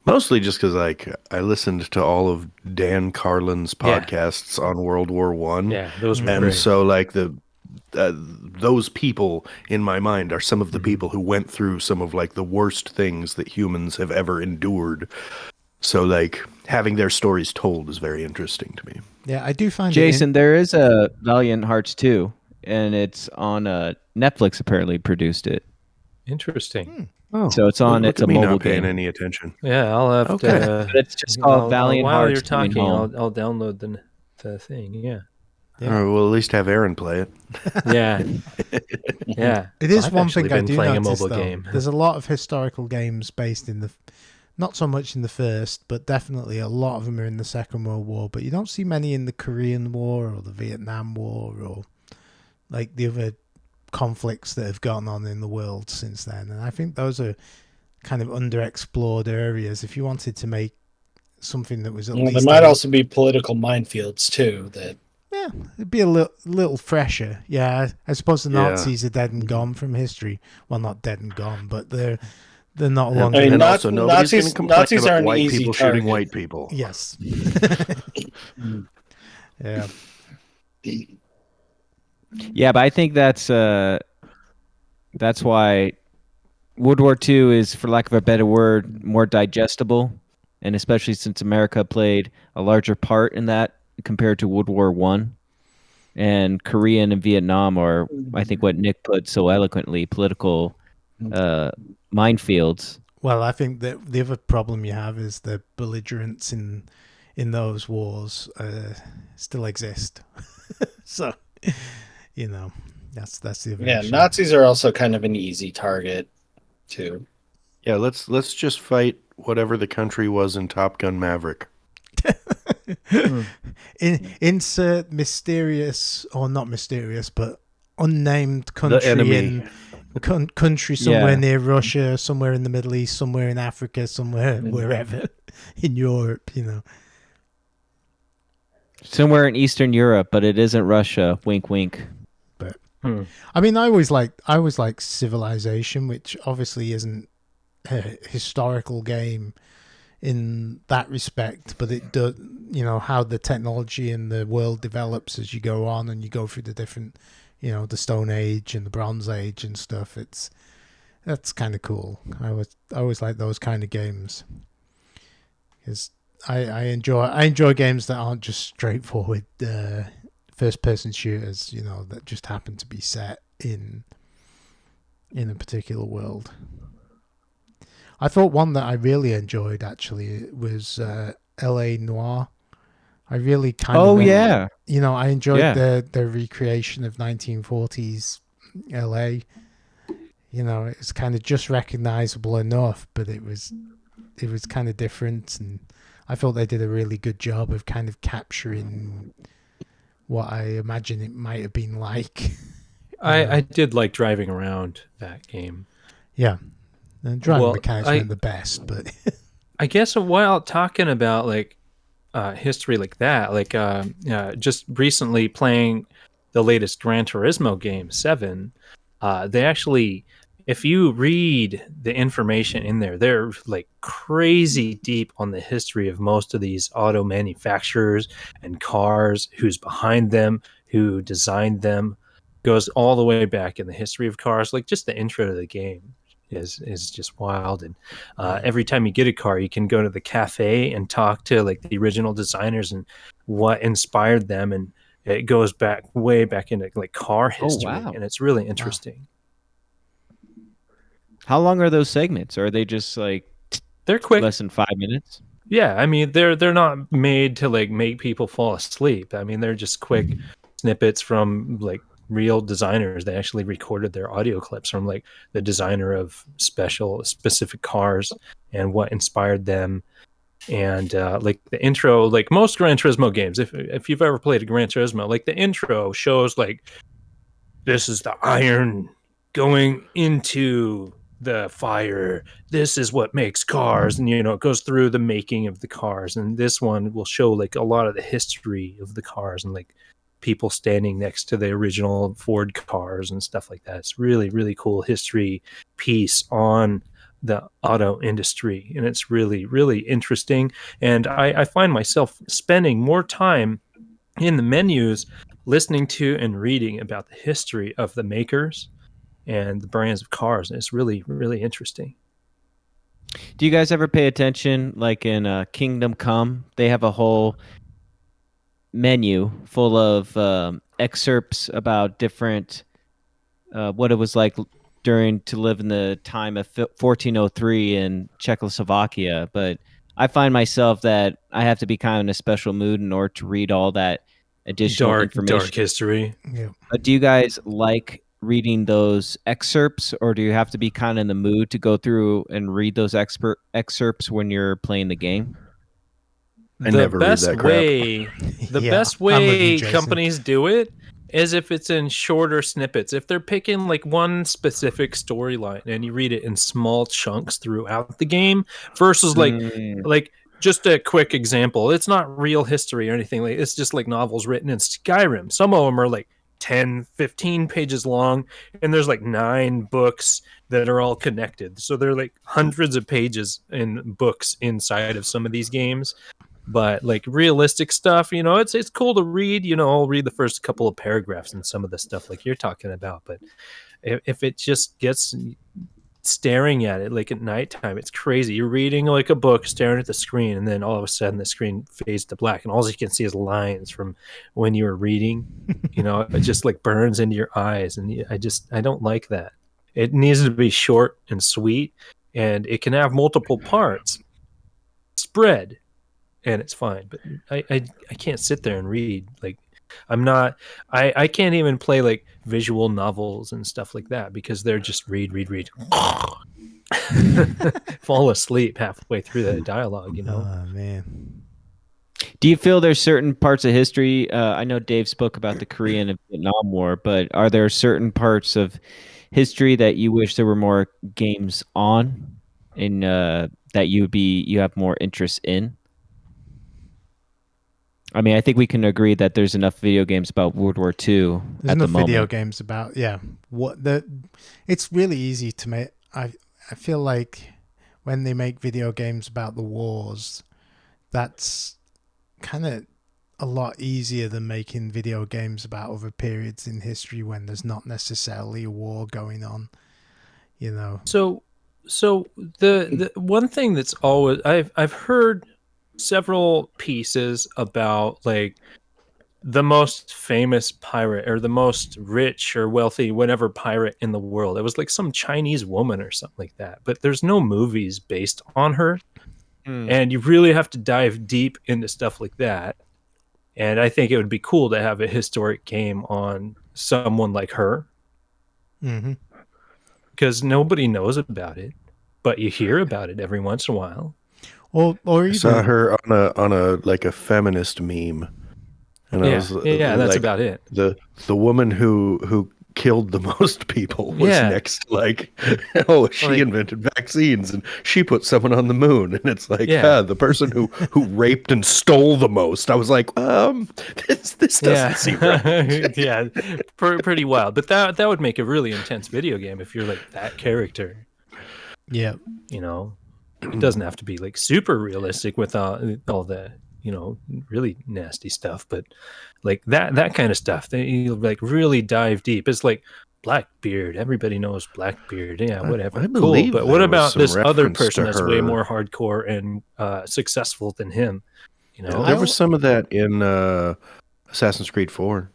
S4: Mostly just because like I listened to all of Dan Carlin's podcasts on World War I.
S2: Yeah, those were
S4: and
S2: great.
S4: so like those people in my mind are some of the people who went through some of like the worst things that humans have ever endured. So like having their stories told is very interesting to me.
S1: Yeah, I do find
S5: Jason, there is a Valiant Hearts 2, and it's on Netflix. Apparently produced it.
S2: Interesting.
S4: Oh,
S5: so it's on. It's a mobile
S4: not paying
S5: game.
S4: any attention.
S2: Yeah, I'll have to.
S5: But it's just called Valiant
S2: while
S5: Hearts.
S2: You're talking, I'll download the thing. Yeah.
S4: All right, we'll at least have Aaron play it.
S2: Yeah.
S1: It is
S2: I've
S1: one thing I do
S2: playing
S1: notice,
S2: a mobile
S1: though.
S2: game.
S1: There's a lot of historical games based in not so much in the first, but definitely a lot of them are in the Second World War. But you don't see many in the Korean War or the Vietnam War or like the other conflicts that have gone on in the world since then. And I think those are kind of underexplored areas. If you wanted to make something that was at least...
S3: There might also be political minefields too.
S1: Yeah, it'd be a little fresher. Yeah, I suppose the Nazis are dead and gone from history. Well, not dead and gone, but they're not long.
S4: I mean, also nobody's going to complain about white people shooting white people.
S1: Yes. Yeah.
S5: Yeah, but I think that's why World War II is, for lack of a better word, more digestible, and especially since America played a larger part in that compared to World War I. And Korean and Vietnam are, I think, what Nick put so eloquently, political minefields.
S1: Well, I think that the other problem you have is the belligerents in those wars still exist. So, that's the other issue.
S3: Nazis are also kind of an easy target too.
S4: Yeah, let's just fight whatever the country was in Top Gun Maverick.
S1: Insert mysterious, or not mysterious, but unnamed country country somewhere near Russia, somewhere in the Middle East, somewhere in Africa, somewhere wherever in Europe,
S5: Somewhere in Eastern Europe, but it isn't Russia. Wink, wink.
S1: But I mean, I always like Civilization, which obviously isn't a historical game in that respect, but it does, how the technology and the world develops as you go on and you go through the different, the Stone Age and the Bronze Age and stuff. That's kind of cool. I always like those kind of games because I enjoy games that aren't just straightforward first person shooters. That just happen to be set in a particular world. I thought one that I really enjoyed actually was L.A. Noire. I really kind of
S5: yeah.
S1: I enjoyed the recreation of 1940s L.A. It's kind of just recognizable enough, but it was kind of different, and I thought they did a really good job of kind of capturing what I imagine it might have been like.
S2: I did like driving around that game.
S1: Yeah. And driving mechanics weren't the best, but
S2: I guess while talking about like history like that, like just recently playing the latest Gran Turismo game 7, they actually, if you read the information in there, they're like crazy deep on the history of most of these auto manufacturers and cars, who's behind them, who designed them, goes all the way back in the history of cars. Like just the intro to the game is just wild. And every time you get a car, you can go to the cafe and talk to like the original designers and what inspired them, and it goes back way back into like car history.
S5: Wow.
S2: And it's really interesting.
S5: Wow. How long are those segments? Or are they just like
S2: they're quick,
S5: less than 5 minutes?
S2: Yeah, I mean they're not made to like make people fall asleep. I mean they're just quick snippets from like real designers. They actually recorded their audio clips from like the designer of specific cars and what inspired them. And like the intro, like most Gran Turismo games, if you've ever played a Gran Turismo, like the intro shows like this is the iron going into the fire, this is what makes cars, and it goes through the making of the cars. And this one will show like a lot of the history of the cars and like people standing next to the original Ford cars and stuff like that. It's really, really cool history piece on the auto industry, and it's really, really interesting. And I find myself spending more time in the menus listening to and reading about the history of the makers and the brands of cars, and it's really, really interesting.
S5: Do you guys ever pay attention, like in Kingdom Come, they have a whole menu full of excerpts about different what it was like to live in the time of 1403 in Czechoslovakia. But I find myself that I have to be kind of in a special mood in order to read all that additional information.
S2: Dark history.
S1: Yeah.
S5: But do you guys like reading those excerpts, or do you have to be kind of in the mood to go through and read those excerpts when you're playing the game?
S2: The best way companies do it is if it's in shorter snippets. If they're picking like one specific storyline and you read it in small chunks throughout the game versus like just a quick example. It's not real history or anything. Like it's just like novels written in Skyrim. Some of them are like 10, 15 pages long, and there's like 9 books that are all connected. So they're like hundreds of pages in books inside of some of these games. But like realistic stuff, it's cool to read. I'll read the first couple of paragraphs and some of the stuff like you're talking about. But if it just gets staring at it like at nighttime, it's crazy. You're reading like a book, staring at the screen, and then all of a sudden the screen fades to black, and all you can see is lines from when you were reading. It just like burns into your eyes, and I don't like that. It needs to be short and sweet, and it can have multiple parts spread, and it's fine. But I can't sit there and read. Like I can't even play like visual novels and stuff like that because they're just read fall asleep halfway through the dialogue.
S1: Oh man.
S5: Do you feel there's certain parts of history, I know Dave spoke about the Korean and Vietnam War, but are there certain parts of history that you wish there were more games on, and that you have more interest in? I mean, I think we can agree that there's enough video games about World War II
S1: There's enough video games about, it's really easy to make. I feel like when they make video games about the wars, that's kind of a lot easier than making video games about other periods in history when there's not necessarily a war going on. you know.
S2: So the one thing that's always I've heard several pieces about like the most famous pirate or the most rich or wealthy whatever pirate in the world. It was like some Chinese woman or something like that. But there's no movies based on her. And you really have to dive deep into stuff like that. And I think it would be cool to have a historic game on someone like her.
S1: Mm-hmm.
S2: Because nobody knows about it, but you hear about it every once in a while.
S1: Or even...
S4: I saw her on a like a feminist meme, and I was
S2: that's
S4: like,
S2: about it.
S4: The woman who killed the most people was next. Like, she invented vaccines and she put someone on the moon, and it's like, the person who raped and stole the most. I was like, this doesn't seem right.
S2: Pretty wild. But that would make a really intense video game if you're like that character.
S1: Yeah,
S2: you know, it doesn't have to be like super realistic with all the really nasty stuff, but like that kind of stuff that you like really dive deep. It's like Blackbeard. Everybody knows Blackbeard. Yeah, whatever.
S4: I
S2: cool. But what about this other person
S4: that's
S2: way more hardcore and successful than him? You know,
S4: there was some of that in Assassin's Creed 4.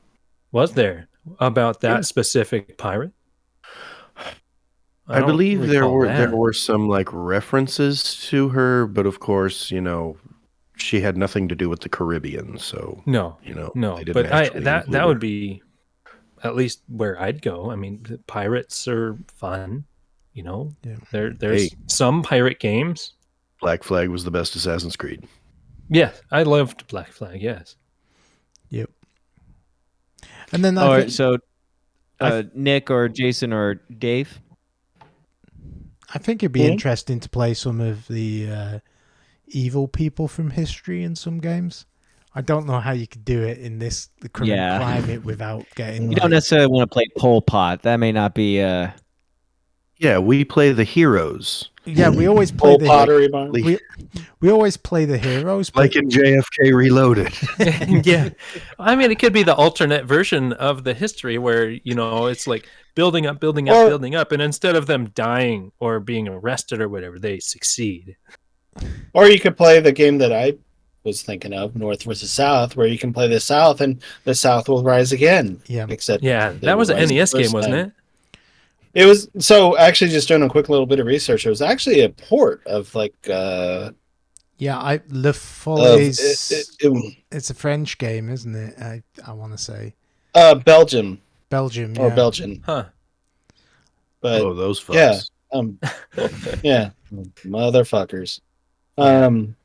S2: Was there about that specific pirate?
S4: I believe there were some like references to her, but of course, she had nothing to do with the Caribbean, so
S2: no. But that would be at least where I'd go. I mean, the pirates are fun, There's some pirate games.
S4: Black Flag was the best Assassin's Creed.
S2: Yes, I loved Black Flag. Yes.
S1: Yep. And then
S5: Nick or Jason or Dave.
S1: I think it'd be interesting to play some of the evil people from history in some games. I don't know how you could do it in the current climate without getting...
S5: You don't necessarily want to play Pol Pot. That may not be...
S4: Yeah, we play the heroes.
S1: Yeah, we always play the
S3: pottery
S1: we always play the heroes. But...
S4: Like in JFK Reloaded.
S2: Yeah. I mean, it could be the alternate version of the history where, it's like building up, and instead of them dying or being arrested or whatever, they succeed.
S3: Or you could play the game that I was thinking of, North versus South, where you can play the South and the South will rise again.
S1: Yeah.
S2: That was an NES game, wasn't it?
S3: It was. So actually, just doing a quick little bit of research, it was actually a port of like.
S1: Le Follies. It's a French game, isn't it? I want to say.
S3: Belgium.
S1: Belgium.
S3: Or Belgian.
S2: Huh.
S3: But
S4: those folks.
S3: Yeah. Yeah. Motherfuckers. No,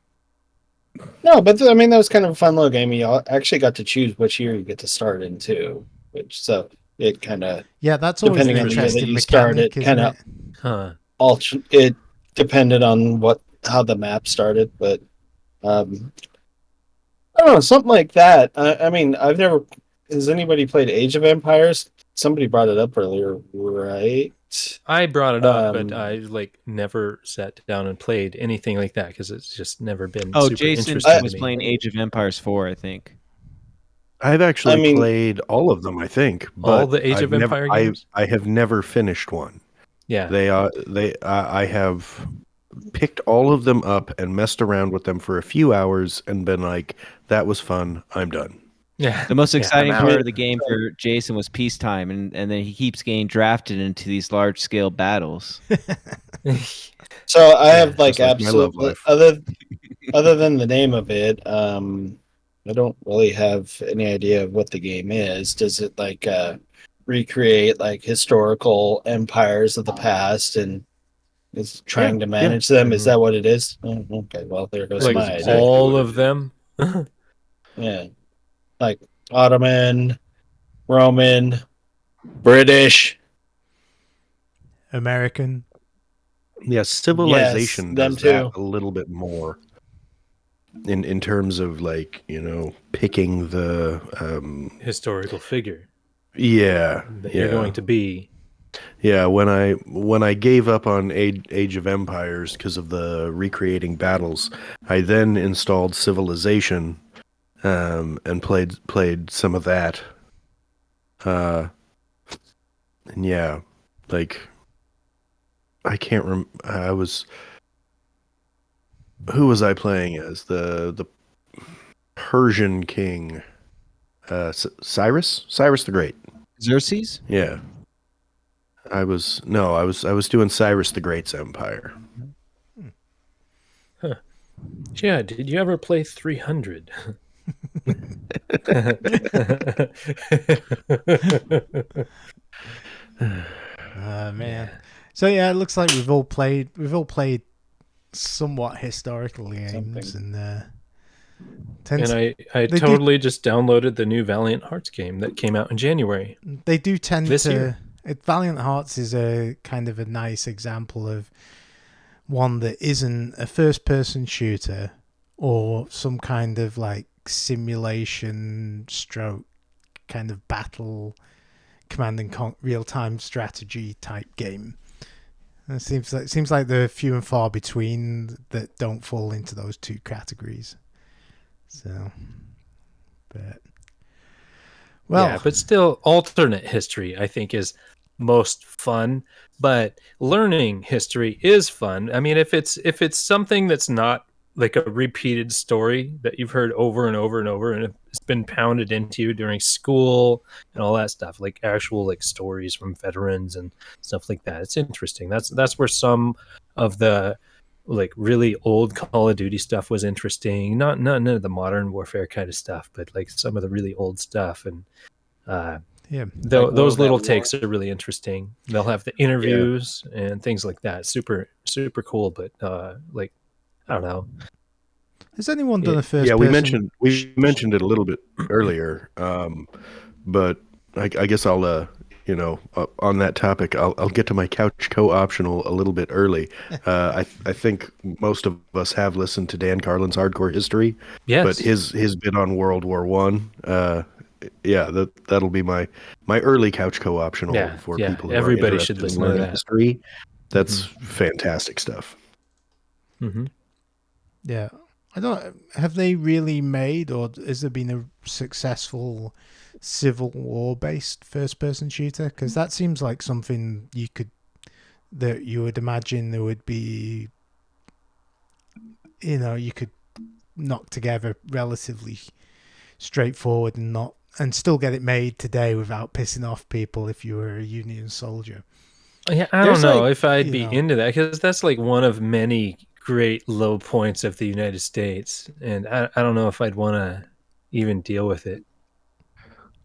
S3: but I mean that was kind of a fun little game. You actually got to choose which year you get to start in too, it kind of
S1: that's always
S3: depending
S1: an
S3: on the year that you
S1: mechanic,
S3: started, kind of it depended on how the map started, but I don't know, something like that. I mean, has anybody played Age of Empires? Somebody brought it up earlier, right?
S2: I brought it up, but I never sat down and played anything like that because it's just never been. Super
S5: Jason
S2: interesting
S5: was playing Age of Empires 4, I think.
S4: I've actually played all of them, I think. But
S2: all the Age of Empire games?
S4: I have never finished one.
S2: Yeah.
S4: I have picked all of them up and messed around with them for a few hours and been like, that was fun. I'm done.
S2: Yeah.
S5: The most exciting part of the game for Jason was peacetime, and then he keeps getting drafted into these large scale battles.
S3: So I have absolutely other than the name of it, I don't really have any idea of what the game is. Does it recreate historical empires of the past and is trying to manage them? Mm-hmm. Is that what it is? Oh, okay, well there goes my idea.
S2: All of them.
S3: Yeah. Like Ottoman, Roman, British,
S1: American.
S4: Yeah, civilization
S3: does
S4: that a little bit more in terms of picking the
S2: historical figure.
S4: Yeah,
S2: that you're going to be.
S4: Yeah, when I gave up on Age of Empires because of the recreating battles, I then installed Civilization. And played some of that. And I can't remember. Who was I playing as? The Persian king, Cyrus the Great.
S5: Xerxes?
S4: Yeah. I was doing Cyrus the Great's empire.
S2: Huh. Yeah, did you ever play 300?
S1: Man. Yeah. So yeah, it looks like we've all played somewhat historical games, and
S2: I totally just downloaded the new Valiant Hearts game that came out in January.
S1: They do tend
S2: this
S1: to
S2: year.
S1: Valiant Hearts is a kind of a nice example of one that isn't a first-person shooter or some kind of like simulation stroke kind of battle command and real-time strategy type game. It seems like they're few and far between that don't fall into those two categories. So, but
S2: still, alternate history I think is most fun. But learning history is fun. I mean, if it's something that's not like a repeated story that you've heard over and over and over, and it's been pounded into you during school and all that stuff, like actual like stories from veterans and stuff like that, it's interesting. That's where some of the like really old Call of Duty stuff was interesting. Not none of the modern warfare kind of stuff, but like some of the really old stuff. And those little takes are really interesting. They'll have the interviews and things like that. Super cool. But like, I don't know.
S1: Has anyone done a first?
S4: Yeah, we mentioned it a little bit earlier, but I guess I'll on that topic, I'll get to my couch co-optional a little bit early. I think most of us have listened to Dan Carlin's Hardcore History.
S2: Yes.
S4: But his bit on World War One. That'll be my early couch co-optional for people who
S2: everybody
S4: are
S2: should listen
S4: in
S2: to that.
S4: History. That's fantastic stuff.
S2: Mm-hmm.
S1: Yeah. Have they really made, or has there been a successful Civil War based first person shooter? Because that seems like something that you would imagine there would be, you could knock together relatively straightforward and still get it made today without pissing off people if you were a Union soldier.
S2: Yeah, I don't know if I'd be into that, because that's like one of many great low points of the United States, and I don't know if I'd want to even deal with it.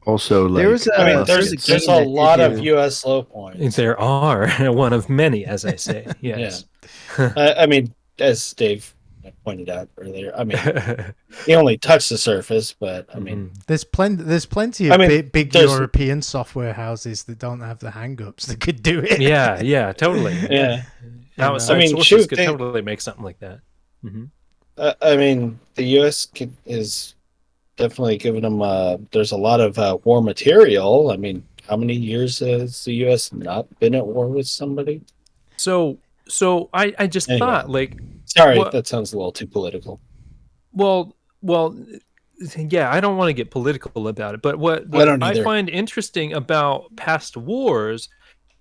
S4: Also, like,
S3: there's a lot of U.S. low points.
S2: There are one of many, as I say. Yes.
S3: I mean, as Dave pointed out earlier, I mean, he only touched the surface, but I mean,
S1: there's plenty of big European software houses that don't have the hang-ups that could do it.
S2: Yeah, totally.
S3: Yeah.
S2: Outside sources could totally make something like that. Mm-hmm.
S3: I mean, the U.S. is definitely giving them. There's a lot of war material. I mean, how many years has the U.S. not been at war with somebody?
S2: So I just thought, like,
S3: sorry, that sounds a little too political.
S2: Well, yeah, I don't want to get political about it, but what I find interesting about past wars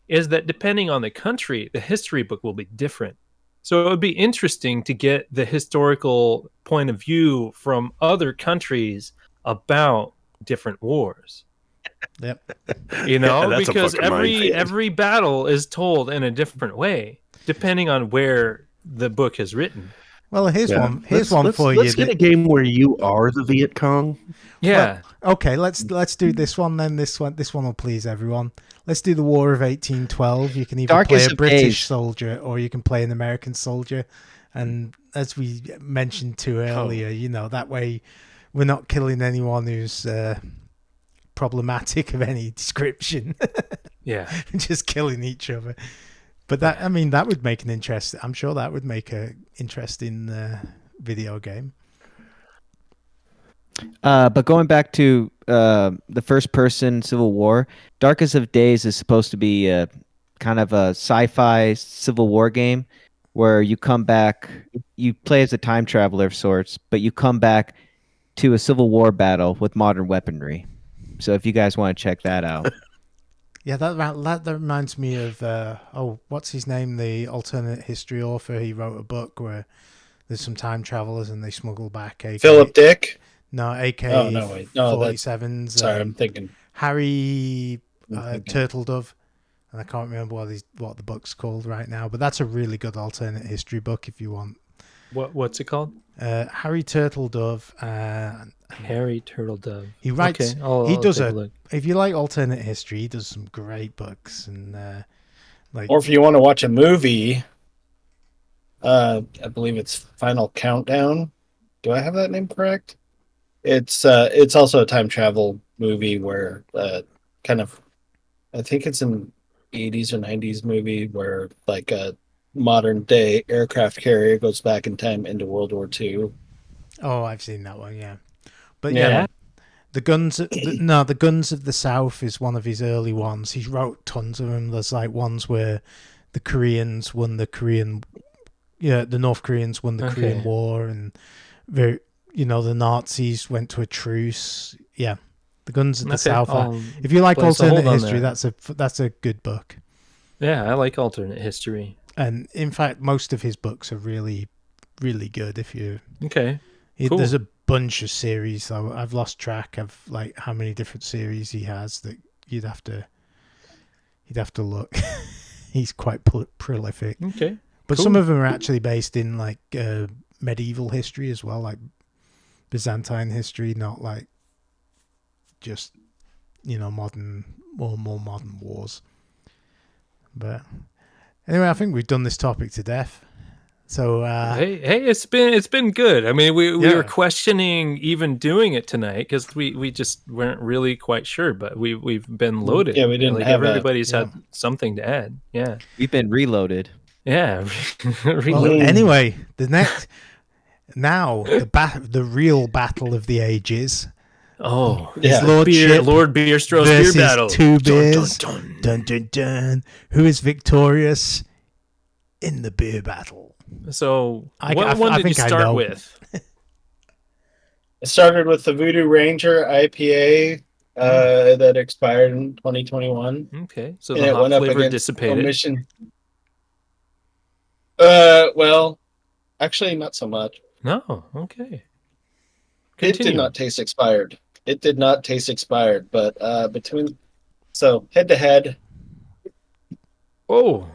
S2: is that depending on the country, the history book will be different. So it would be interesting to get the historical point of view from other countries about different wars.
S1: Yep.
S2: Because every battle is told in a different way, depending on where the book is written.
S1: Well, here's one for you.
S4: Let's get a game where you are the Viet Cong.
S2: Yeah.
S1: Well, okay, let's do this one then. This one will please everyone. Let's do the War of 1812. You can either play a British soldier or you can play an American soldier. And as we mentioned too earlier, that way we're not killing anyone who's problematic of any description.
S2: Yeah.
S1: Just killing each other. But that would make I'm sure that would make a interesting video game.
S5: But going back to the first-person Civil War, Darkest of Days is supposed to be a kind of a sci-fi Civil War game where you come back, you play as a time traveler of sorts, but you come back to a Civil War battle with modern weaponry. So if you guys want to check that out.
S1: Yeah, that reminds me of what's his name? The alternate history author. He wrote a book where there's some time travelers and they smuggle back AK.
S3: Philip Dick.
S1: No, AK.
S3: Oh no, wait, no,
S1: 47s.
S3: Sorry, I'm thinking
S1: Harry Turtledove, and I can't remember what the book's called right now. But that's a really good alternate history book if you want.
S2: What's it called?
S1: Harry Turtledove.
S2: Harry Turtledove.
S1: He writes.
S2: Okay,
S1: he does
S2: take a look.
S1: If you like alternate history, he does some great books and
S3: or if you want to watch a movie, I believe it's Final Countdown. Do I have that name correct? It's also a time travel movie where kind of, I think it's an 80s or 90s movie where like a modern day aircraft carrier goes back in time into World War II.
S1: Oh, I've seen that one, yeah. But yeah, the Guns of the South is one of his early ones. He wrote tons of them. There's like ones where the Koreans won the North Koreans won the Korean War, and the Nazis went to a truce. Yeah, the Guns of the South. If you like alternate history, that's a good book.
S2: Yeah, I like alternate history.
S1: And in fact, most of his books are really, really good.
S2: Cool.
S1: There's a bunch of series. I've lost track of like how many different series he has that you'd have to look. He's quite prolific.
S2: Okay.
S1: But some of them are actually based in like medieval history as well, like Byzantine history, not like just modern or more modern wars. But anyway, I think we've done this topic to death. So
S2: hey, it's been good. I mean, we were questioning even doing it tonight because we just weren't really quite sure, but we've been loaded.
S3: Yeah, we didn't have
S2: everybody's had something to add. Yeah,
S5: we've been reloaded.
S2: Yeah.
S1: Well, anyway, the real battle of the ages.
S2: Oh,
S1: yeah.
S2: Lord Beerstro's beer battle.
S1: Two beers. Dun, dun, dun, dun. Who is victorious in the beer battle?
S2: So, what one did you start with?
S3: I started with the Voodoo Ranger IPA that expired in 2021.
S2: Okay, so the hop flavor dissipated.
S3: Omission. Well, actually, not so much.
S2: No, okay.
S3: Continue. It did not taste expired. But head to head.
S2: Oh.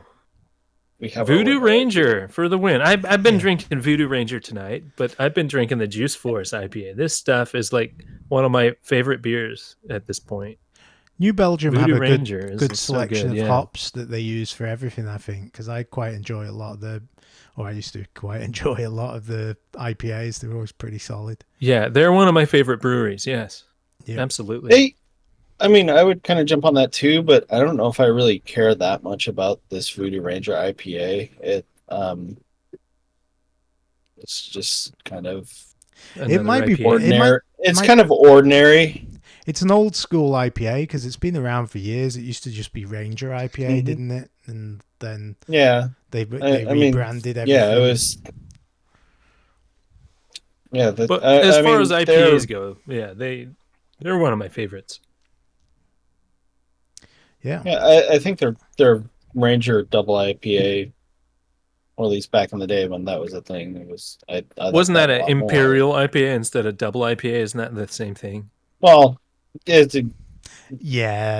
S2: We have Voodoo Ranger for the win. I've been drinking Voodoo Ranger tonight, but I've been drinking the Juice Force IPA. This stuff is like one of my favorite beers at this point.
S1: New Belgium
S2: Voodoo
S1: have a
S2: Ranger
S1: good selection of hops that they use for everything, I think, because I quite enjoy a lot of I used to quite enjoy a lot of the IPAs. They're always pretty solid.
S2: Yeah, they're one of my favorite breweries, yes. Yep. Absolutely.
S3: I would kind of jump on that too, but I don't know if I really care that much about this Voodoo Ranger IPA. It's just kind of
S1: it might be
S3: ordinary. It's kind of ordinary.
S1: It's an old school IPA because it's been around for years. It used to just be Ranger IPA, didn't it? And then they rebranded everything.
S3: Yeah, it was. Yeah,
S2: but as far as IPAs go, yeah, they're one of my favorites.
S1: Yeah,
S3: I think they're Ranger double IPA, or at least back in the day when that was a thing. It was.
S2: Wasn't that an Imperial IPA instead of double IPA? Isn't that the same thing?
S3: Well, it's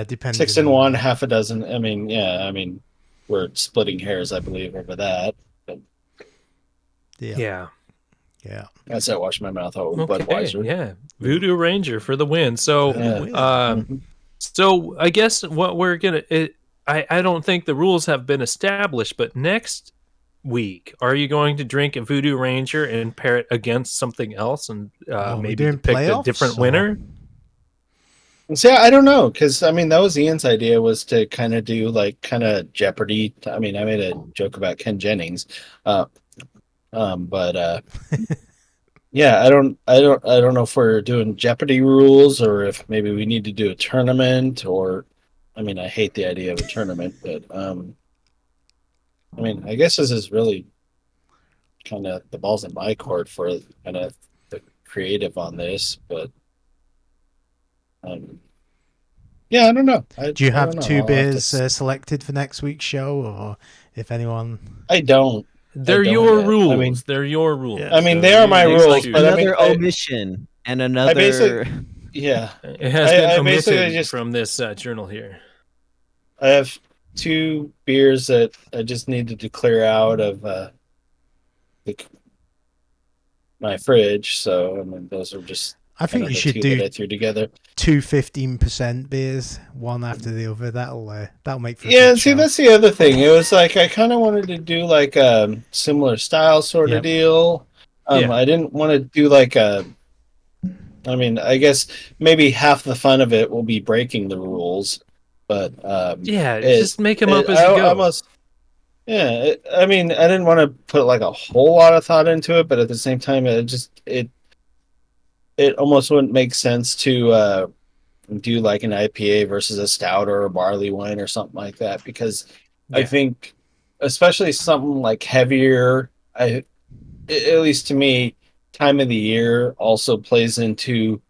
S1: depends.
S3: 6 in 1, half a dozen. We're splitting hairs, I believe, over that. But
S2: yeah.
S3: As I wash my mouth out with Budweiser.
S2: Yeah, Voodoo Ranger for the win. So, so I guess what we're gonna. I don't think the rules have been established, but next week, are you going to drink a Voodoo Ranger and pair it against something else, and maybe pick a different winner?
S3: See, I don't know, because that was Ian's idea, was to kind of do like kind of Jeopardy. I made a joke about Ken Jennings, but yeah, I don't know if we're doing Jeopardy rules or if maybe we need to do a tournament. Or, I hate the idea of a tournament, but I guess this is really kind of the ball's in my court for kind of the creative on this, but Yeah, I don't know.
S1: Do you have two beers selected for next week's show, or if anyone?
S3: I don't.
S2: They're your rules. I mean, they're your rules.
S3: I mean, they are my rules. But
S5: another omission and another.
S3: Yeah,
S2: it has been omitted from this journal here.
S3: I have two beers that I just needed to clear out of my fridge. So I mean, those are just.
S1: I think you should do
S3: that I threw together.
S1: 2 15% beers, one after the other. That'll make for
S3: a good show. That's the other thing. It was like I kind of wanted to do like a similar style sort of deal. I didn't want to do like a. I mean, I guess maybe half the fun of it will be breaking the rules, but
S2: just make them up as you go.
S3: I mean, I didn't want to put like a whole lot of thought into it, but at the same time, it almost wouldn't make sense to do like an IPA versus a stout or a barley wine or something like that, because I think, especially something like heavier, at least to me, time of the year also plays into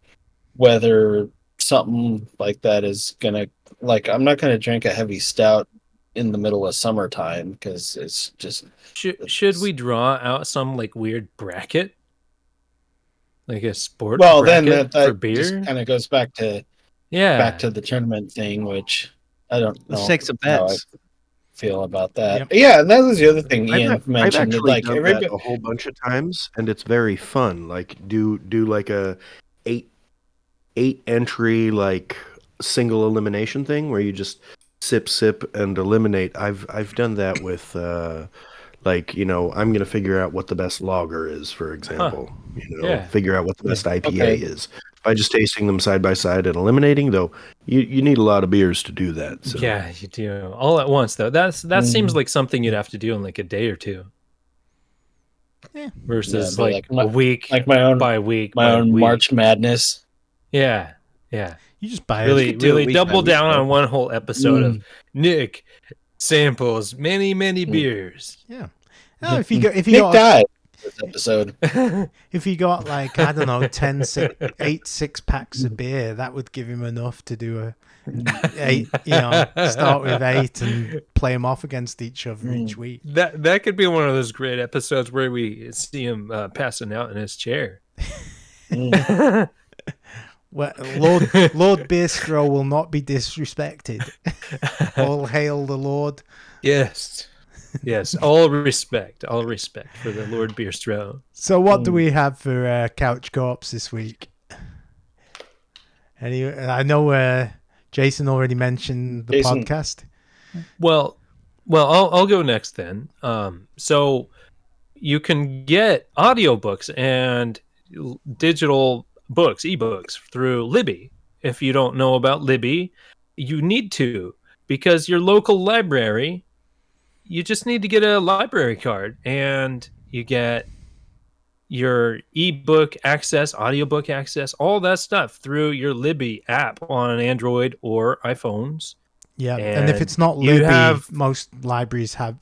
S3: whether something like that is gonna, like, I'm not gonna drink a heavy stout in the middle of summertime because it's just.
S2: Should we draw out some like weird bracket? Like a sport bracket
S3: that
S2: for beer?
S3: Just kind of goes back to the tournament thing, which I don't know.
S5: Let's take some bets.
S3: How I feel about that. Yep. Yeah, and that was the other thing Ian mentioned.
S4: I've actually done that a whole bunch of times, and it's very fun. Like do like a eight entry like single elimination thing where you just sip and eliminate. I've done that with like, you know, I'm going to figure out what the best lager is, for example. Figure out what the best IPA is. By just tasting them side by side and eliminating, though, you need a lot of beers to do that. So.
S2: Yeah, you do. All at once, though. That seems like something you'd have to do in like a day or two.
S1: Yeah.
S2: Versus like a week,
S3: like my own
S2: by week,
S3: my own week. March Madness.
S2: Yeah.
S1: You just buy
S2: really double down on one whole episode of Nick samples many beers.
S1: Yeah. Oh, if you got
S3: this episode.
S1: If you got like, I don't know, 8 6-packs of beer, that would give him enough to do start with 8 and play them off against each other each week.
S2: That could be one of those great episodes where we see him passing out in his chair.
S1: Well, Lord Beerstro will not be disrespected. All hail the Lord.
S2: Yes, all respect for the Lord Beerstro.
S1: So what do we have for Couch Co-ops this week? I know Jason already mentioned the podcast.
S2: Well, I'll go next then. So you can get audiobooks and digital books, ebooks through Libby. If you don't know about Libby, you need to, because your local library, you just need to get a library card and you get your ebook access, audiobook access, all that stuff through your Libby app on Android or iPhones.
S1: Yeah, and if it's not Libby, most libraries have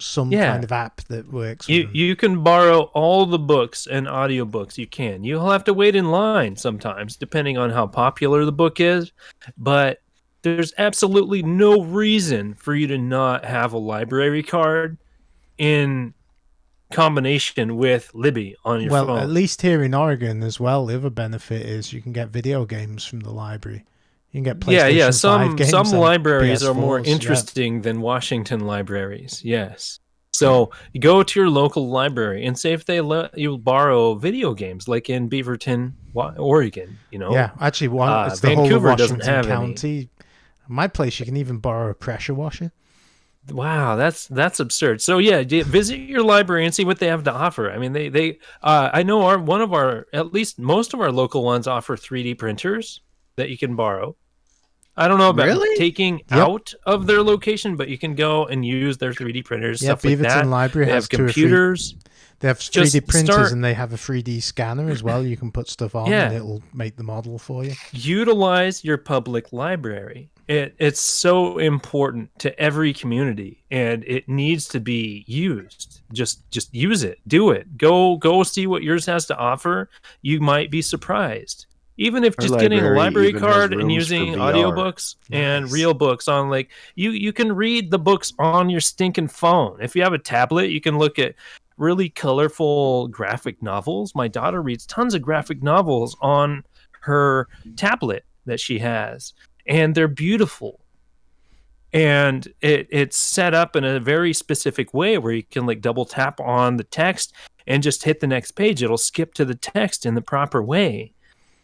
S1: some kind of app that works.
S2: You can borrow all the books and audiobooks you can. You'll have to wait in line sometimes, depending on how popular the book is, but there's absolutely no reason for you to not have a library card in combination with Libby on your phone.
S1: Well, at least here in Oregon as well, the other benefit is you can get video games from the library. You can get PlayStation 5 games.
S2: Some libraries are more interesting than Washington libraries. Yes. So you go to your local library and say if they let you borrow video games, like in Beaverton, Oregon.
S1: Yeah, actually, it's the whole of Washington County. My place, you can even borrow a pressure washer.
S2: Wow, that's absurd. So yeah, visit your library and see what they have to offer. I mean, they I know at least most of our local ones offer 3D printers that you can borrow. I don't know about taking out of their location, but you can go and use their 3D printers. Stuff like that.
S1: Library
S2: they have computers.
S1: They have 3D printers and they have a 3D scanner as well. You can put stuff on and it'll make the model for you.
S2: Utilize your public library. It's so important to every community, and it needs to be used. Just use it. Do it. Go see what yours has to offer. You might be surprised. even if
S4: Our
S2: just getting a
S4: library
S2: library
S4: even has
S2: card and
S4: rooms
S2: using
S4: for VR.
S2: audiobooks and real books on like you can read the books on your stinking phone. If you have a tablet, you can look at really colorful graphic novels. My daughter reads tons of graphic novels on her tablet that she has, and they're beautiful. And it's set up in a very specific way where you can like double tap on the text and just hit the next page. It'll skip to the text in the proper way,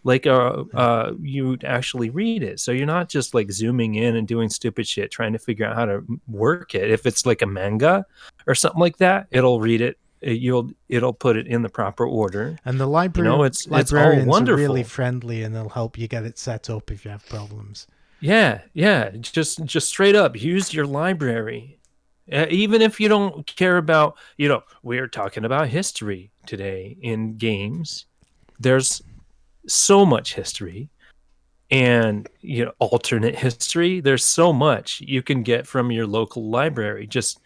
S2: like you'd actually read it. So you're not just like zooming in and doing stupid shit trying to figure out how to work it. If it's like a manga or something like that, it'll read it. It'll put it in the proper order.
S1: And the librarians are really friendly, and they'll help you get it set up if you have problems.
S2: Yeah. Just straight up use your library. Even if you don't care about, we're talking about history today in games. There's so much history and alternate history. There's so much you can get from your local library. Just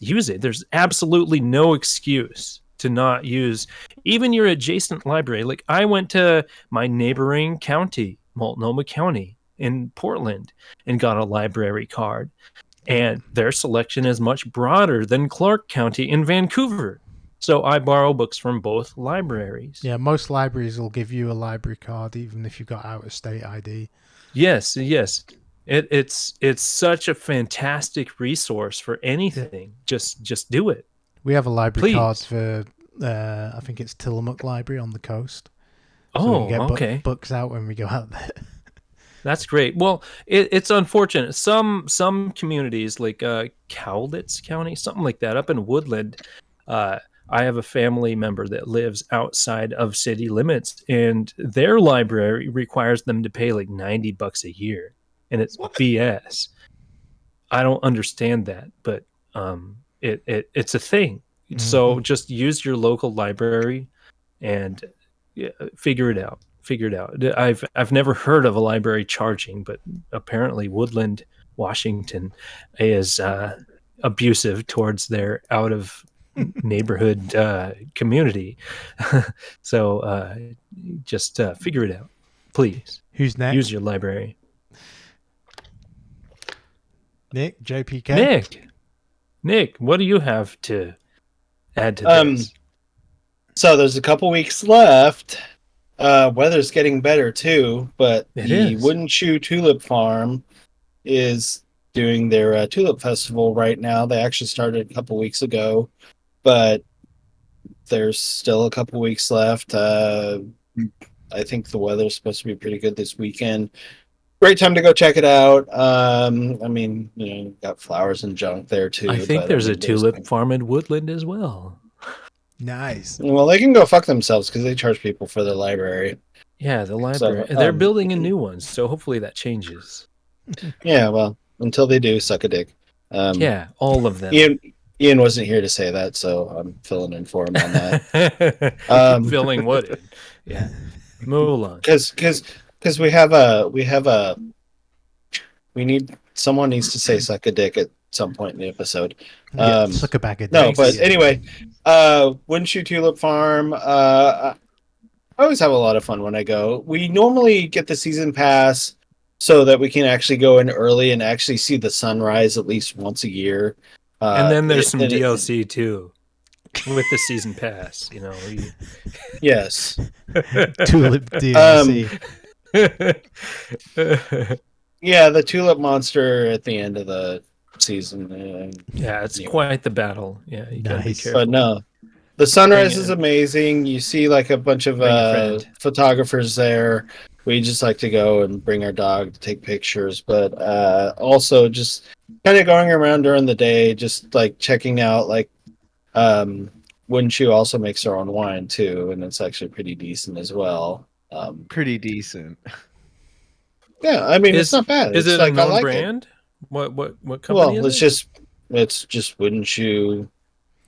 S2: use it. There's absolutely no excuse to not use even your adjacent library. Like I went to my neighboring county, Multnomah County in Portland, and got a library card, and their selection is much broader than Clark County in Vancouver. So I borrow books from both libraries.
S1: Yeah, most libraries will give you a library card even if you've got out-of-state ID.
S2: Yes. It's such a fantastic resource for anything. Just do it.
S1: We have a library card for I think it's Tillamook Library on the coast.
S2: So
S1: we can get
S2: okay.
S1: Books out when we go out there.
S2: That's great. Well, it's unfortunate. Some communities like Cowlitz County, something like that, up in Woodland. I have a family member that lives outside of city limits, and their library requires them to pay like $90 a year, and it's BS. I don't understand that, but it's a thing. Mm-hmm. So just use your local library and figure it out. I've never heard of a library charging, but apparently Woodland, Washington is abusive towards their out of neighborhood community. So just figure it out, please.
S1: Who's next?
S2: Use your library.
S1: Nick, JPK.
S2: Nick, what do you have to add to this?
S3: So there's a couple weeks left. Weather's getting better too, but the Wooden Shoe Tulip Farm is doing their tulip festival right now. They actually started a couple weeks ago, but there's still a couple weeks left. I think the weather's supposed to be pretty good this weekend. Great time to go check it out. Got flowers and junk there too.
S2: I think there's a tulip farm in Woodland as well.
S1: Nice.
S3: Well, they can go fuck themselves because they charge people for their library.
S2: Yeah, the library. So, they're building a new one, so hopefully that changes.
S3: Yeah, well, until they do, suck a dick.
S2: Yeah, all of them.
S3: Ian wasn't here to say that, so I'm filling in for him on that.
S2: Filling what in? Yeah, Mulan.
S3: Because someone needs to say suck a dick at some point in the episode.
S1: Suck a bag of
S3: dicks. No, but anyway, Wooden Shoe Tulip Farm. I always have a lot of fun when I go. We normally get the season pass so that we can actually go in early and actually see the sunrise at least once a year.
S2: And then there's some DLC too with the season pass.
S3: Yes.
S1: Tulip DLC.
S3: Yeah, the tulip monster at the end of the season.
S2: Yeah, it's quite the battle. Yeah, you gotta be careful.
S3: But no, the sunrise is amazing. You see like a bunch of photographers there. We just like to go and bring our dog to take pictures, but also just kind of going around during the day, just like checking out. Like Wooden Shoe also makes their own wine too, and it's actually pretty decent as well.
S5: Pretty decent.
S3: Yeah, I mean it's not bad.
S2: Is
S3: it's
S2: it
S3: like,
S2: a known
S3: I like
S2: brand? It. What company?
S3: Well, it's just Wooden Shoe.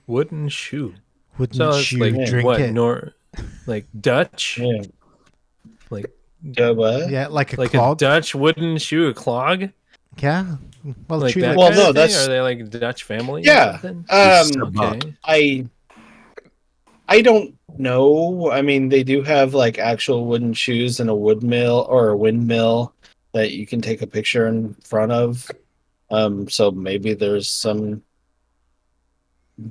S2: Wooden Shoe.
S1: Wooden Shoe.
S2: Like
S1: drink
S2: what?
S1: It.
S2: Like Dutch.
S3: Yeah.
S2: Like
S3: what?
S1: Yeah, like
S2: a
S1: clog.
S2: A Dutch wooden shoe, a clog.
S1: Yeah. Well,
S2: like that.
S3: Well, no, that's.
S2: Are they like Dutch family?
S3: Yeah.
S2: Okay.
S3: I don't No, I mean they do have like actual wooden shoes and a wood mill or a windmill that you can take a picture in front of. So maybe there's some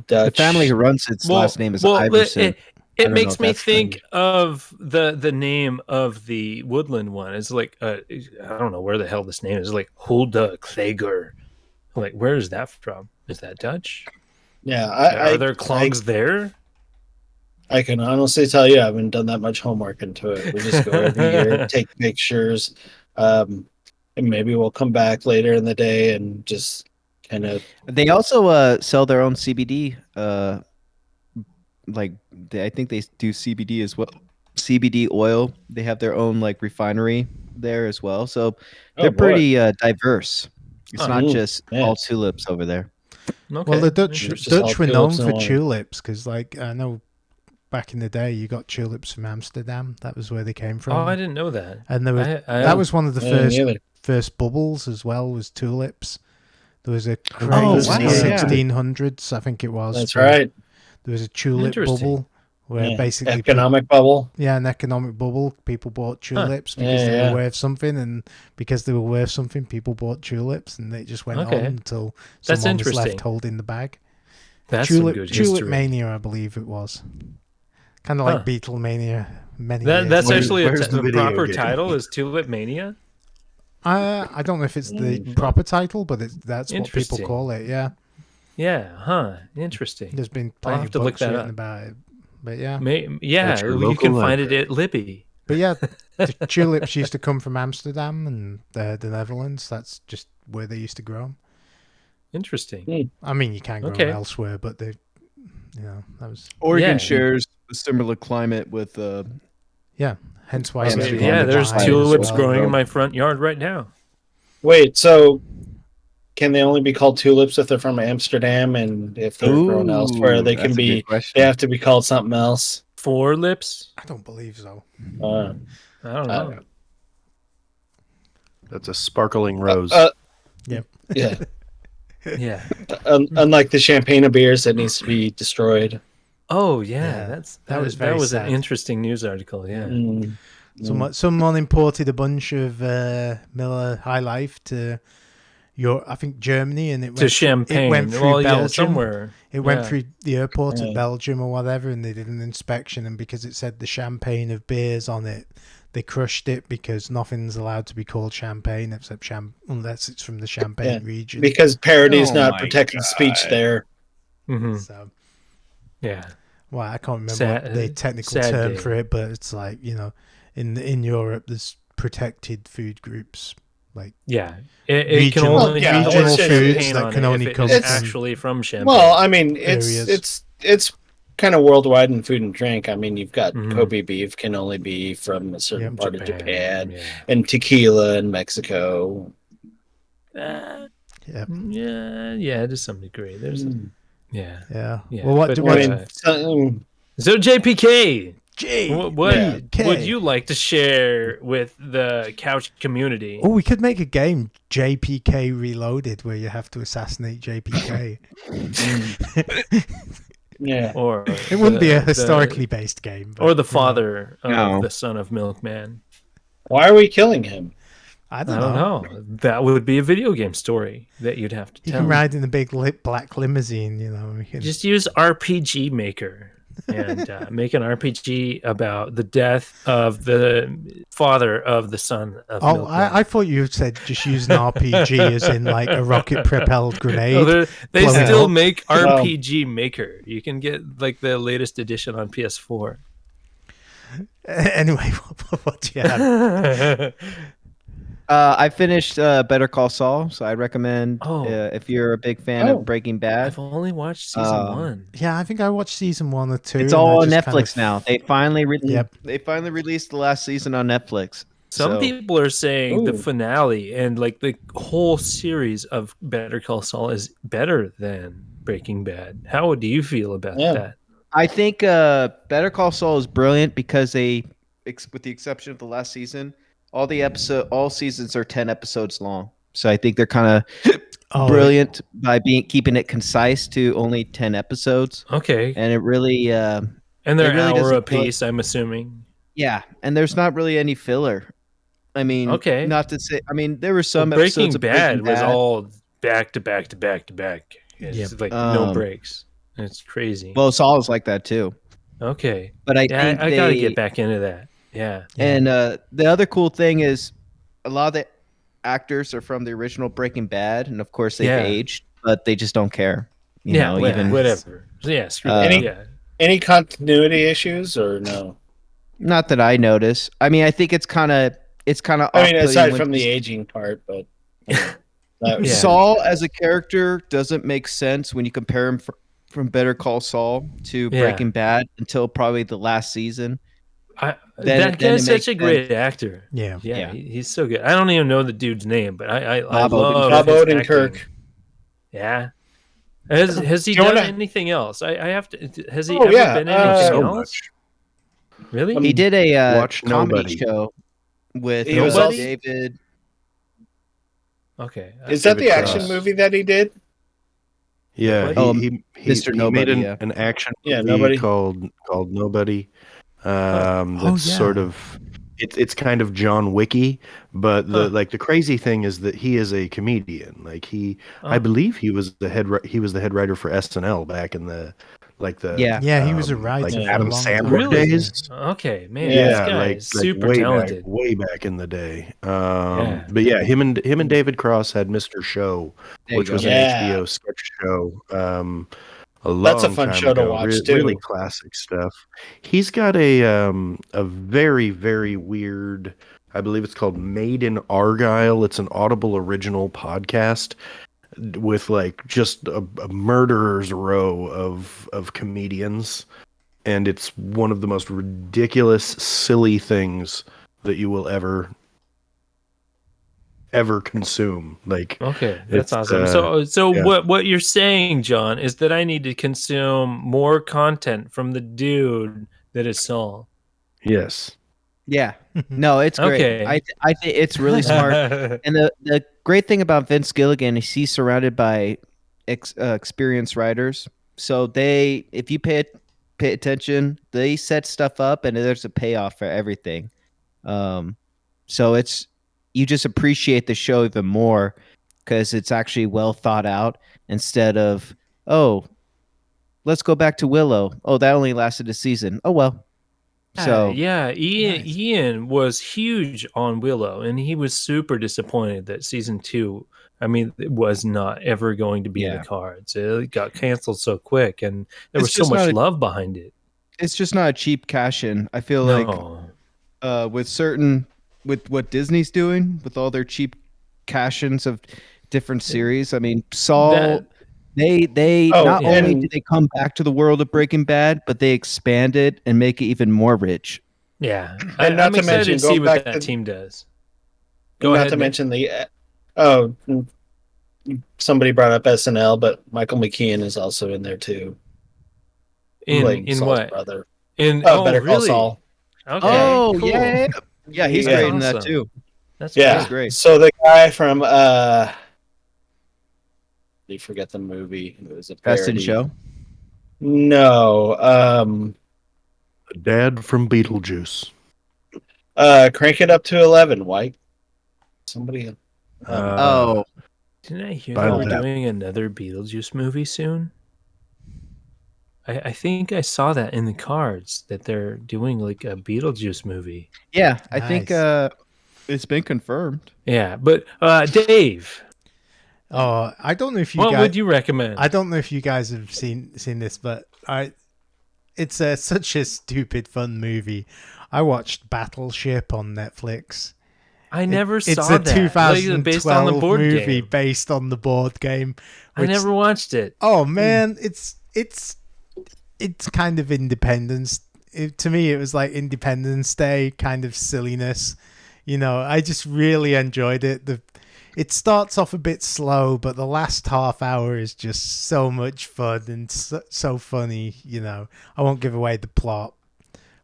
S3: Dutch.
S5: The family who runs its last name is Iverson.
S2: It makes me think of the name of the woodland one. It's like I don't know where the hell this name is. Like Hulda Kleger. Like where is that from? Is that Dutch?
S3: Yeah,
S2: are there clogs there?
S3: I can honestly tell you, I haven't done that much homework into it. We just go every year, take pictures, and maybe we'll come back later in the day and just kind of.
S5: They also sell their own CBD. I think they do CBD as well. CBD oil. They have their own like refinery there as well. So they're pretty diverse. It's not just all tulips over there.
S1: Okay. Well, the Dutch were known for tulips because, like, I know back in the day you got tulips from Amsterdam. That was where they came from.
S2: Oh, I didn't know that.
S1: And there was that was one of the first bubbles as well. Was tulips. There was a craze in the 1600s, I think it was.
S3: That's right.
S1: There was a tulip bubble where basically
S3: economic bubble.
S1: Yeah, an economic bubble. People bought tulips because they were worth something, and because they were worth something, people bought tulips, and it just went on until someone was left holding the bag.
S2: That's some good history.
S1: Tulip mania, I believe it was. Kind of like Beatlemania.
S2: That's actually the proper title is Tulip Mania.
S1: I don't know if it's the proper title, but that's what people call it. Yeah.
S2: Yeah. Huh. Interesting.
S1: There's been plenty of books written about it, but yeah.
S2: You can find it at Libby.
S1: But yeah, the tulips used to come from Amsterdam and the Netherlands. That's just where they used to grow them.
S2: Interesting.
S1: I mean, you can grow them elsewhere, but that was
S5: Oregon shares a similar climate with.
S1: Hence why.
S2: There's tulips growing in my front yard right now.
S3: Wait, so can they only be called tulips if they're from Amsterdam, and if they're grown elsewhere, they can be? They have to be called something else.
S2: Four lips?
S1: I don't believe so.
S2: I don't know.
S4: That's a sparkling rose.
S1: Yep.
S3: Yeah.
S2: Yeah.
S3: Unlike the champagne of beers that needs to be destroyed.
S2: Oh yeah, that was
S1: sad.
S2: an interesting news article. Yeah.
S1: Someone imported a bunch of Miller High Life to I think Germany, and it went
S2: to Champagne.
S1: It went through Belgium.
S2: Somewhere.
S1: It went through the airport at Belgium or whatever, and they did an inspection, and because it said the champagne of beers on it, they crushed it because nothing's allowed to be called champagne except unless it's from the Champagne region.
S3: Because parody is not protected speech there.
S2: Mm-hmm.
S1: So,
S2: yeah.
S1: Well, I can't remember the technical term for it, but it's like, in Europe, there's protected food groups. Like
S2: it can only be
S1: regional foods that can only come
S2: actually from Champagne.
S3: Well, I mean, it's kind of worldwide in food and drink. I mean, you've got Kobe beef can only be from a certain part of Japan, and tequila in Mexico.
S2: Yeah, to some degree. There's
S1: yeah. Well, what do
S2: so JPK? What would you like to share with the couch community?
S1: Oh, we could make a game, JPK Reloaded, where you have to assassinate JPK.
S3: Yeah.
S2: Or
S1: it wouldn't be a historically based game.
S2: Or the father of the son of Milkman.
S3: Why are we killing him?
S1: I don't know.
S2: That would be a video game story that you'd have to tell.
S1: You can ride in a big black limousine,
S2: Just use RPG Maker and make an RPG about the death of the father of the son of Milkman.
S1: I thought you said just use an RPG as in like a rocket-propelled grenade.
S2: No, they still make RPG Maker. You can get like the latest edition on PS4.
S1: Anyway, what do you have?
S5: I finished Better Call Saul, so I recommend if you're a big fan of Breaking Bad.
S2: I've only watched season 1.
S1: Yeah, I think I watched season 1 or 2.
S5: It's all on Netflix now. They finally released the last season on Netflix.
S2: Some people are saying the finale and like the whole series of Better Call Saul is better than Breaking Bad. How do you feel about that?
S5: I think Better Call Saul is brilliant because with the exception of the last season, all seasons are 10 episodes long. So I think they're kind of brilliant by keeping it concise to only 10 episodes.
S2: Okay.
S5: And it really
S2: And they're an hour a piece, I'm assuming.
S5: Yeah, and there's not really any filler. I mean,
S2: okay.
S5: Not to say. I mean, there were some
S2: Breaking
S5: episodes of
S2: Bad
S5: Breaking
S2: was
S5: Bad.
S2: all back to back to back to back. It's like no breaks. It's crazy.
S5: Well, Saul is like that too.
S2: Okay,
S5: but I think
S2: I got to get back into that. Yeah.
S5: And the other cool thing is, a lot of the actors are from the original Breaking Bad, and of course they've aged, but they just don't care. You know, even
S2: whatever. Yeah, screw that.
S3: Any continuity issues or no?
S5: Not that I notice. I mean, I think it's kind of.
S3: I mean, aside from the aging part, but
S5: Saul as a character doesn't make sense when you compare him from Better Call Saul to Breaking Bad until probably the last season.
S2: That guy's such a great actor.
S1: Yeah.
S2: He's so good. I don't even know the dude's name, but I love
S3: Bob Odenkirk.
S2: Yeah. Has he done anything else? I have to. Has he ever been anything else? Really?
S5: He did a comedy show with David.
S2: Okay.
S3: Is that the action movie that he did?
S4: Yeah, he
S5: Mr. Nobody,
S4: made an action movie
S3: Nobody
S4: called Nobody. That's sort of it's kind of John Wicky, but the crazy thing is that he is a comedian. Like I believe he was the head writer for SNL back in the
S1: he was a writer
S4: like
S1: for
S4: Adam
S1: a long
S4: Sandler
S1: time.
S4: days.
S2: Okay, man,
S4: this
S2: guy
S4: like
S2: is super
S4: way
S2: talented.
S4: Way back in the day. But yeah, him and David Cross had Mr. Show, which was an HBO sketch show.
S3: That's a fun show to watch too.
S4: Really classic stuff. He's got a very, very weird, I believe it's called Made in Argyle. It's an Audible original podcast with like just a murderer's row of comedians, and it's one of the most ridiculous, silly things that you will ever consume. Like,
S2: okay, that's awesome. What you're saying, John, is that I need to consume more content from the dude that is Saul.
S4: Yes.
S5: Yeah. No, it's great.
S2: Okay.
S5: I think it's really smart. And the great thing about Vince Gilligan is he's surrounded by experienced writers. So if you pay attention, they set stuff up and there's a payoff for everything. So you just appreciate the show even more because it's actually well thought out instead of, let's go back to Willow. Oh, that only lasted a season. Oh, well. So
S2: Ian was huge on Willow, and he was super disappointed that season 2, it was not ever going to be in the cards. It got canceled so quick, and there was so much love behind it.
S5: It's just not a cheap cash in. I feel like with what Disney's doing with all their cheap cash-ins of different series. I mean, Saul, not only do they come back to the world of Breaking Bad, but they expand it and make it even more rich.
S2: Yeah, and I'm excited to see what that team does.
S3: Not to mention somebody brought up SNL, but Michael McKean is also in there too.
S2: In
S3: Saul's
S2: what?
S3: Brother.
S2: Better
S3: Call Saul.
S2: Okay. Cool.
S5: Yeah, he's great in that too.
S2: That's
S5: great.
S3: So the guy from you forget the movie. It was a
S5: Best in Show.
S3: No,
S4: the dad from Beetlejuice.
S3: Crank It Up to 11. White. Somebody.
S2: Didn't I hear that we're doing another Beetlejuice movie soon? I think I saw that in the cards that they're doing like a Beetlejuice movie.
S5: Yeah, I think it's been confirmed.
S2: Yeah, but Dave.
S1: I don't know if you
S2: What would you recommend?
S1: I don't know if you guys have seen this, but it's such a stupid fun movie. I watched Battleship on Netflix.
S2: I never saw that.
S1: It's a 2012
S2: based on the board
S1: movie
S2: game.
S1: based on the board game.
S2: I never watched it.
S1: Oh man, it's kind of Independence. To me, it was like Independence Day kind of silliness. I just really enjoyed it. It starts off a bit slow, but the last half hour is just so much fun and so funny. I won't give away the plot.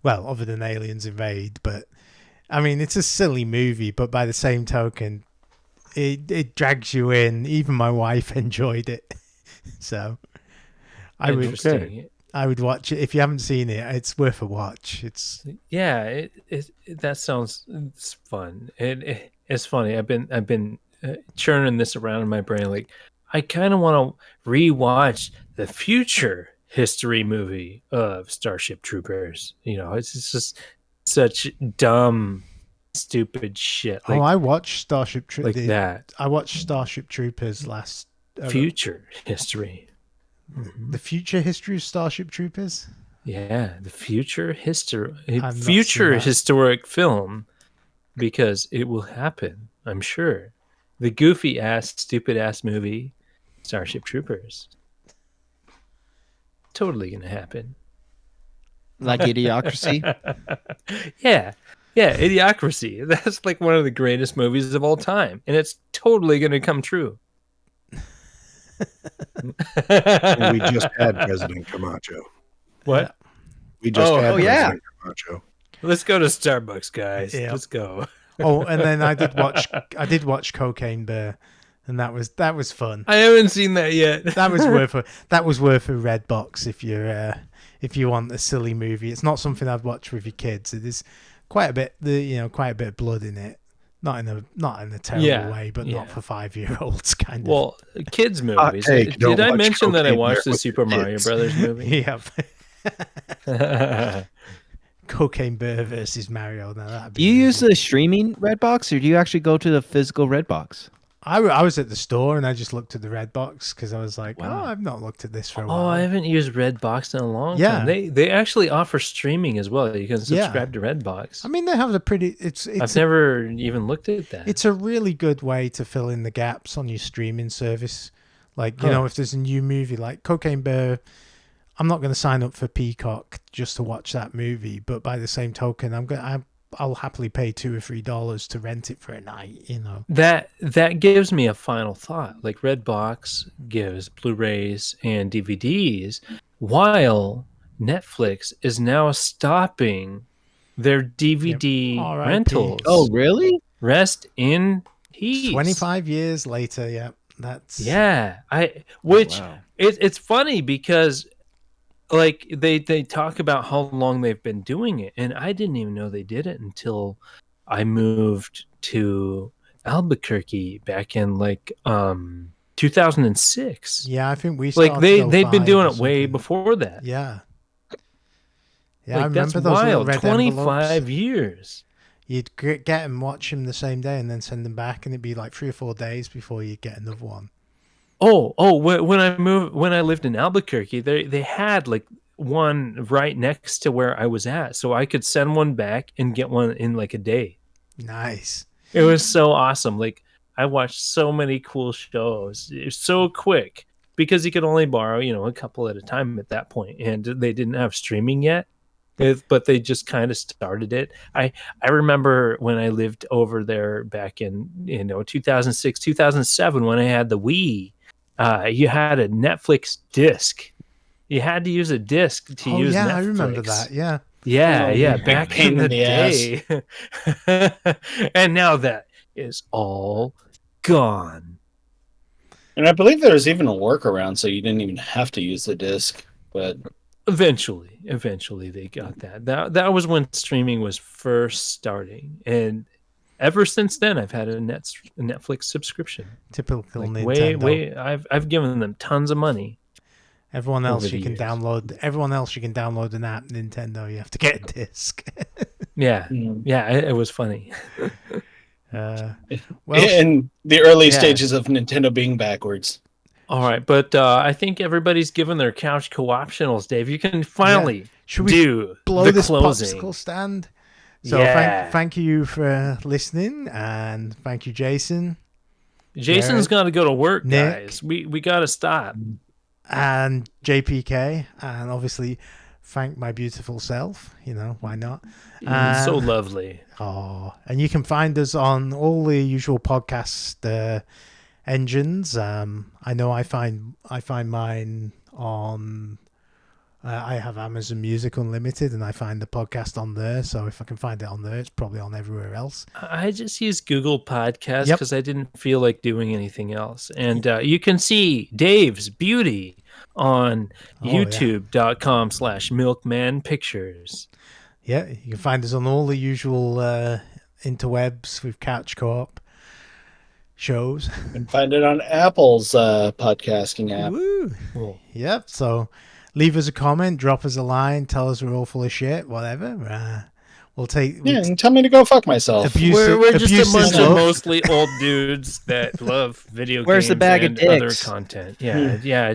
S1: Well, other than aliens invade, but it's a silly movie. But by the same token, it drags you in. Even my wife enjoyed it. So I would. I would watch it if you haven't seen it. It's worth a watch. It's
S2: that sounds fun. It's funny. I've been churning this around in my brain. Like, I kind of want to rewatch the future history movie of Starship Troopers. It's just such dumb, stupid shit. Like,
S1: I watched Starship
S2: like that.
S1: I watched Starship Troopers last.
S2: Future history.
S1: The future history of Starship Troopers.
S2: Yeah, the future historic film, because it will happen. I'm sure. The goofy ass, stupid ass movie, Starship Troopers. Totally gonna happen.
S5: Like Idiocracy.
S2: Yeah, Idiocracy. That's like one of the greatest movies of all time, and it's totally gonna come true.
S4: We just had President Camacho.
S2: What?
S4: We just had President Camacho.
S2: Let's go to Starbucks, guys. Yeah. Let's go.
S1: And then I did watch Cocaine Bear, and that was fun.
S2: I haven't seen that yet.
S1: That was worth a red box if you want a silly movie. It's not something I'd watch with your kids. It is quite a bit of blood in it. Not in a terrible way, but not for 5-year-olds, kind of.
S2: Well, kids movies. Did I mention that I watched the Super Mario Brothers movie?
S1: Yeah. Cocaine Bear versus Mario. Now,
S5: do you use the streaming Redbox, or do you actually go to the physical Redbox?
S1: I was at the store and I just looked at the Redbox because I was like, wow. I've not looked at this for a while.
S2: Oh, I haven't used Redbox in a long time. They actually offer streaming as well. You can subscribe to Redbox.
S1: I mean, they have a pretty.
S2: I've never even looked at that.
S1: It's a really good way to fill in the gaps on your streaming service. Like, if there's a new movie like Cocaine Bear, I'm not going to sign up for Peacock just to watch that movie. But by the same token, I'll happily pay $2 or $3 to rent it for a night,
S2: That gives me a final thought. Like, Redbox gives Blu-rays and DVDs, while Netflix is now stopping their DVD rentals.
S5: Oh, really?
S2: Rest in peace.
S1: 25 years later, that's...
S2: Yeah, it's funny because... Like, they talk about how long they've been doing it, and I didn't even know they did it until I moved to Albuquerque back in 2006.
S1: Yeah, I think we
S2: started they'd been doing it way before that.
S1: Yeah.
S2: Yeah, I remember those wild. 25 years.
S1: You'd get them, watch them the same day, and then send them back, and it'd be like 3 or 4 days before you get another one.
S2: When I lived in Albuquerque, they had like one right next to where I was at, so I could send one back and get one in like a day.
S1: Nice.
S2: It was so awesome. Like, I watched so many cool shows. It was so quick because you could only borrow, a couple at a time at that point, and they didn't have streaming yet. But they just kind of started it. I remember when I lived over there back in 2006, 2007 when I had the Wii. You had a Netflix disc. You had to use a disc to use Netflix.
S1: I remember that. Yeah.
S2: Yeah. Back in the day. And now that is all gone.
S3: And I believe there was even a workaround, so you didn't even have to use the disc. But
S2: eventually they got that. That was when streaming was first starting, and ever since then, I've had a Netflix subscription.
S1: Typical Nintendo.
S2: I've given them tons of money.
S1: Everyone else you can download an app. Nintendo, you have to get a disc.
S2: Yeah, it was funny.
S3: In the early stages of Nintendo being backwards.
S2: All right, but I think everybody's given their couch co-optionals, Dave. You can finally do
S1: blow this
S2: closing.
S1: Popsicle stand. So thank you for listening, and thank you, Jason.
S2: Jason's got to go to work, Nick, guys. We got to stop.
S1: And JPK, and obviously thank my beautiful self. Why not?
S2: So lovely.
S1: Oh, and you can find us on all the usual podcast engines. I know I find mine on. I have Amazon Music Unlimited, and I find the podcast on there. So if I can find it on there, it's probably on everywhere else.
S2: I just use Google Podcasts because I didn't feel like doing anything else. And you can see Dave's beauty on
S1: Oh,
S2: youtube.com/milkmanpictures.
S1: Yeah, you can find us on all the usual interwebs with Couch Co-op shows.
S3: You can find it on Apple's podcasting app.
S1: Woo!
S2: Cool.
S1: Yep. So leave us a comment, drop us a line, tell us we're all full of shit, whatever. We'll take.
S3: Yeah, and tell me to go fuck myself.
S2: We're just a bunch of mostly old dudes that love video
S5: Where's
S2: games
S5: the bag
S2: and
S5: of
S2: other
S5: dicks?
S2: content. Yeah.
S1: Yeah.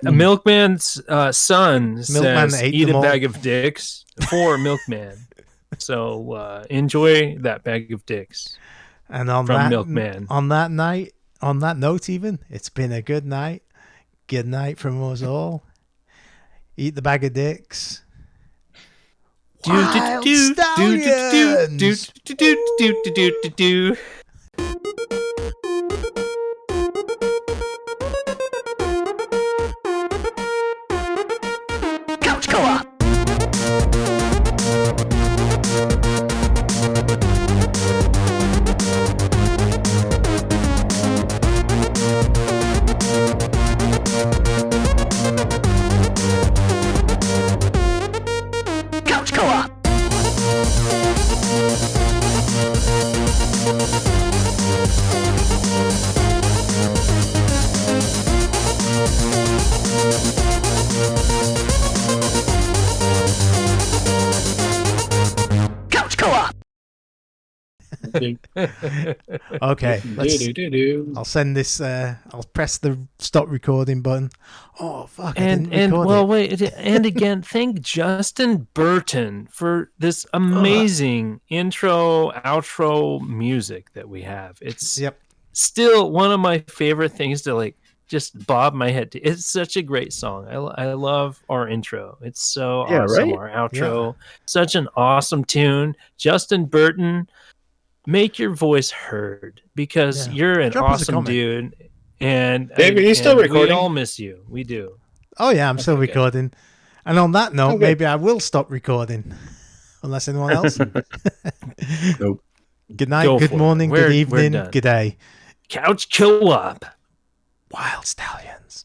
S2: A milkman's son
S1: Milkman
S2: says,
S1: ate
S2: "Eat
S1: them
S2: a
S1: all."
S2: bag of dicks for Milkman." So enjoy that bag of dicks.
S1: And on
S2: from
S1: that
S2: Milkman.
S1: on that note, even it's been a good night. Good night from us all. Eat the bag of dicks. Wild stallions.
S6: Couch Co-op. Couch Co-op. Couch Co-op.
S1: Okay,
S3: Do-do-do-do.
S1: I'll send this. I'll press the stop recording button. Oh fuck! I didn't
S2: And
S1: record
S2: well,
S1: it.
S2: wait, and again, thank Justin Burton for this amazing intro, outro music that we have. It's
S1: Yep.
S2: still one of my favorite things to like just bob my head to. It's such a great song. I love our intro. It's so awesome.
S4: right?
S2: Our outro, such an awesome tune. Justin Burton, make your voice heard because you're an
S1: Drop us a
S2: awesome
S1: comment.
S2: dude. And
S3: Dave, are you still
S2: and
S3: recording?
S2: We all miss you. We do.
S1: Oh yeah, I'm still
S2: Okay.
S1: recording. And on that note,
S3: Okay.
S1: maybe I will stop recording, unless anyone else.
S4: Nope.
S1: Good night.
S2: Go
S1: Good
S2: for it.
S1: morning.
S2: We're
S1: Good evening.
S2: done.
S1: Good day.
S2: Couch Co-op.
S1: Wild stallions.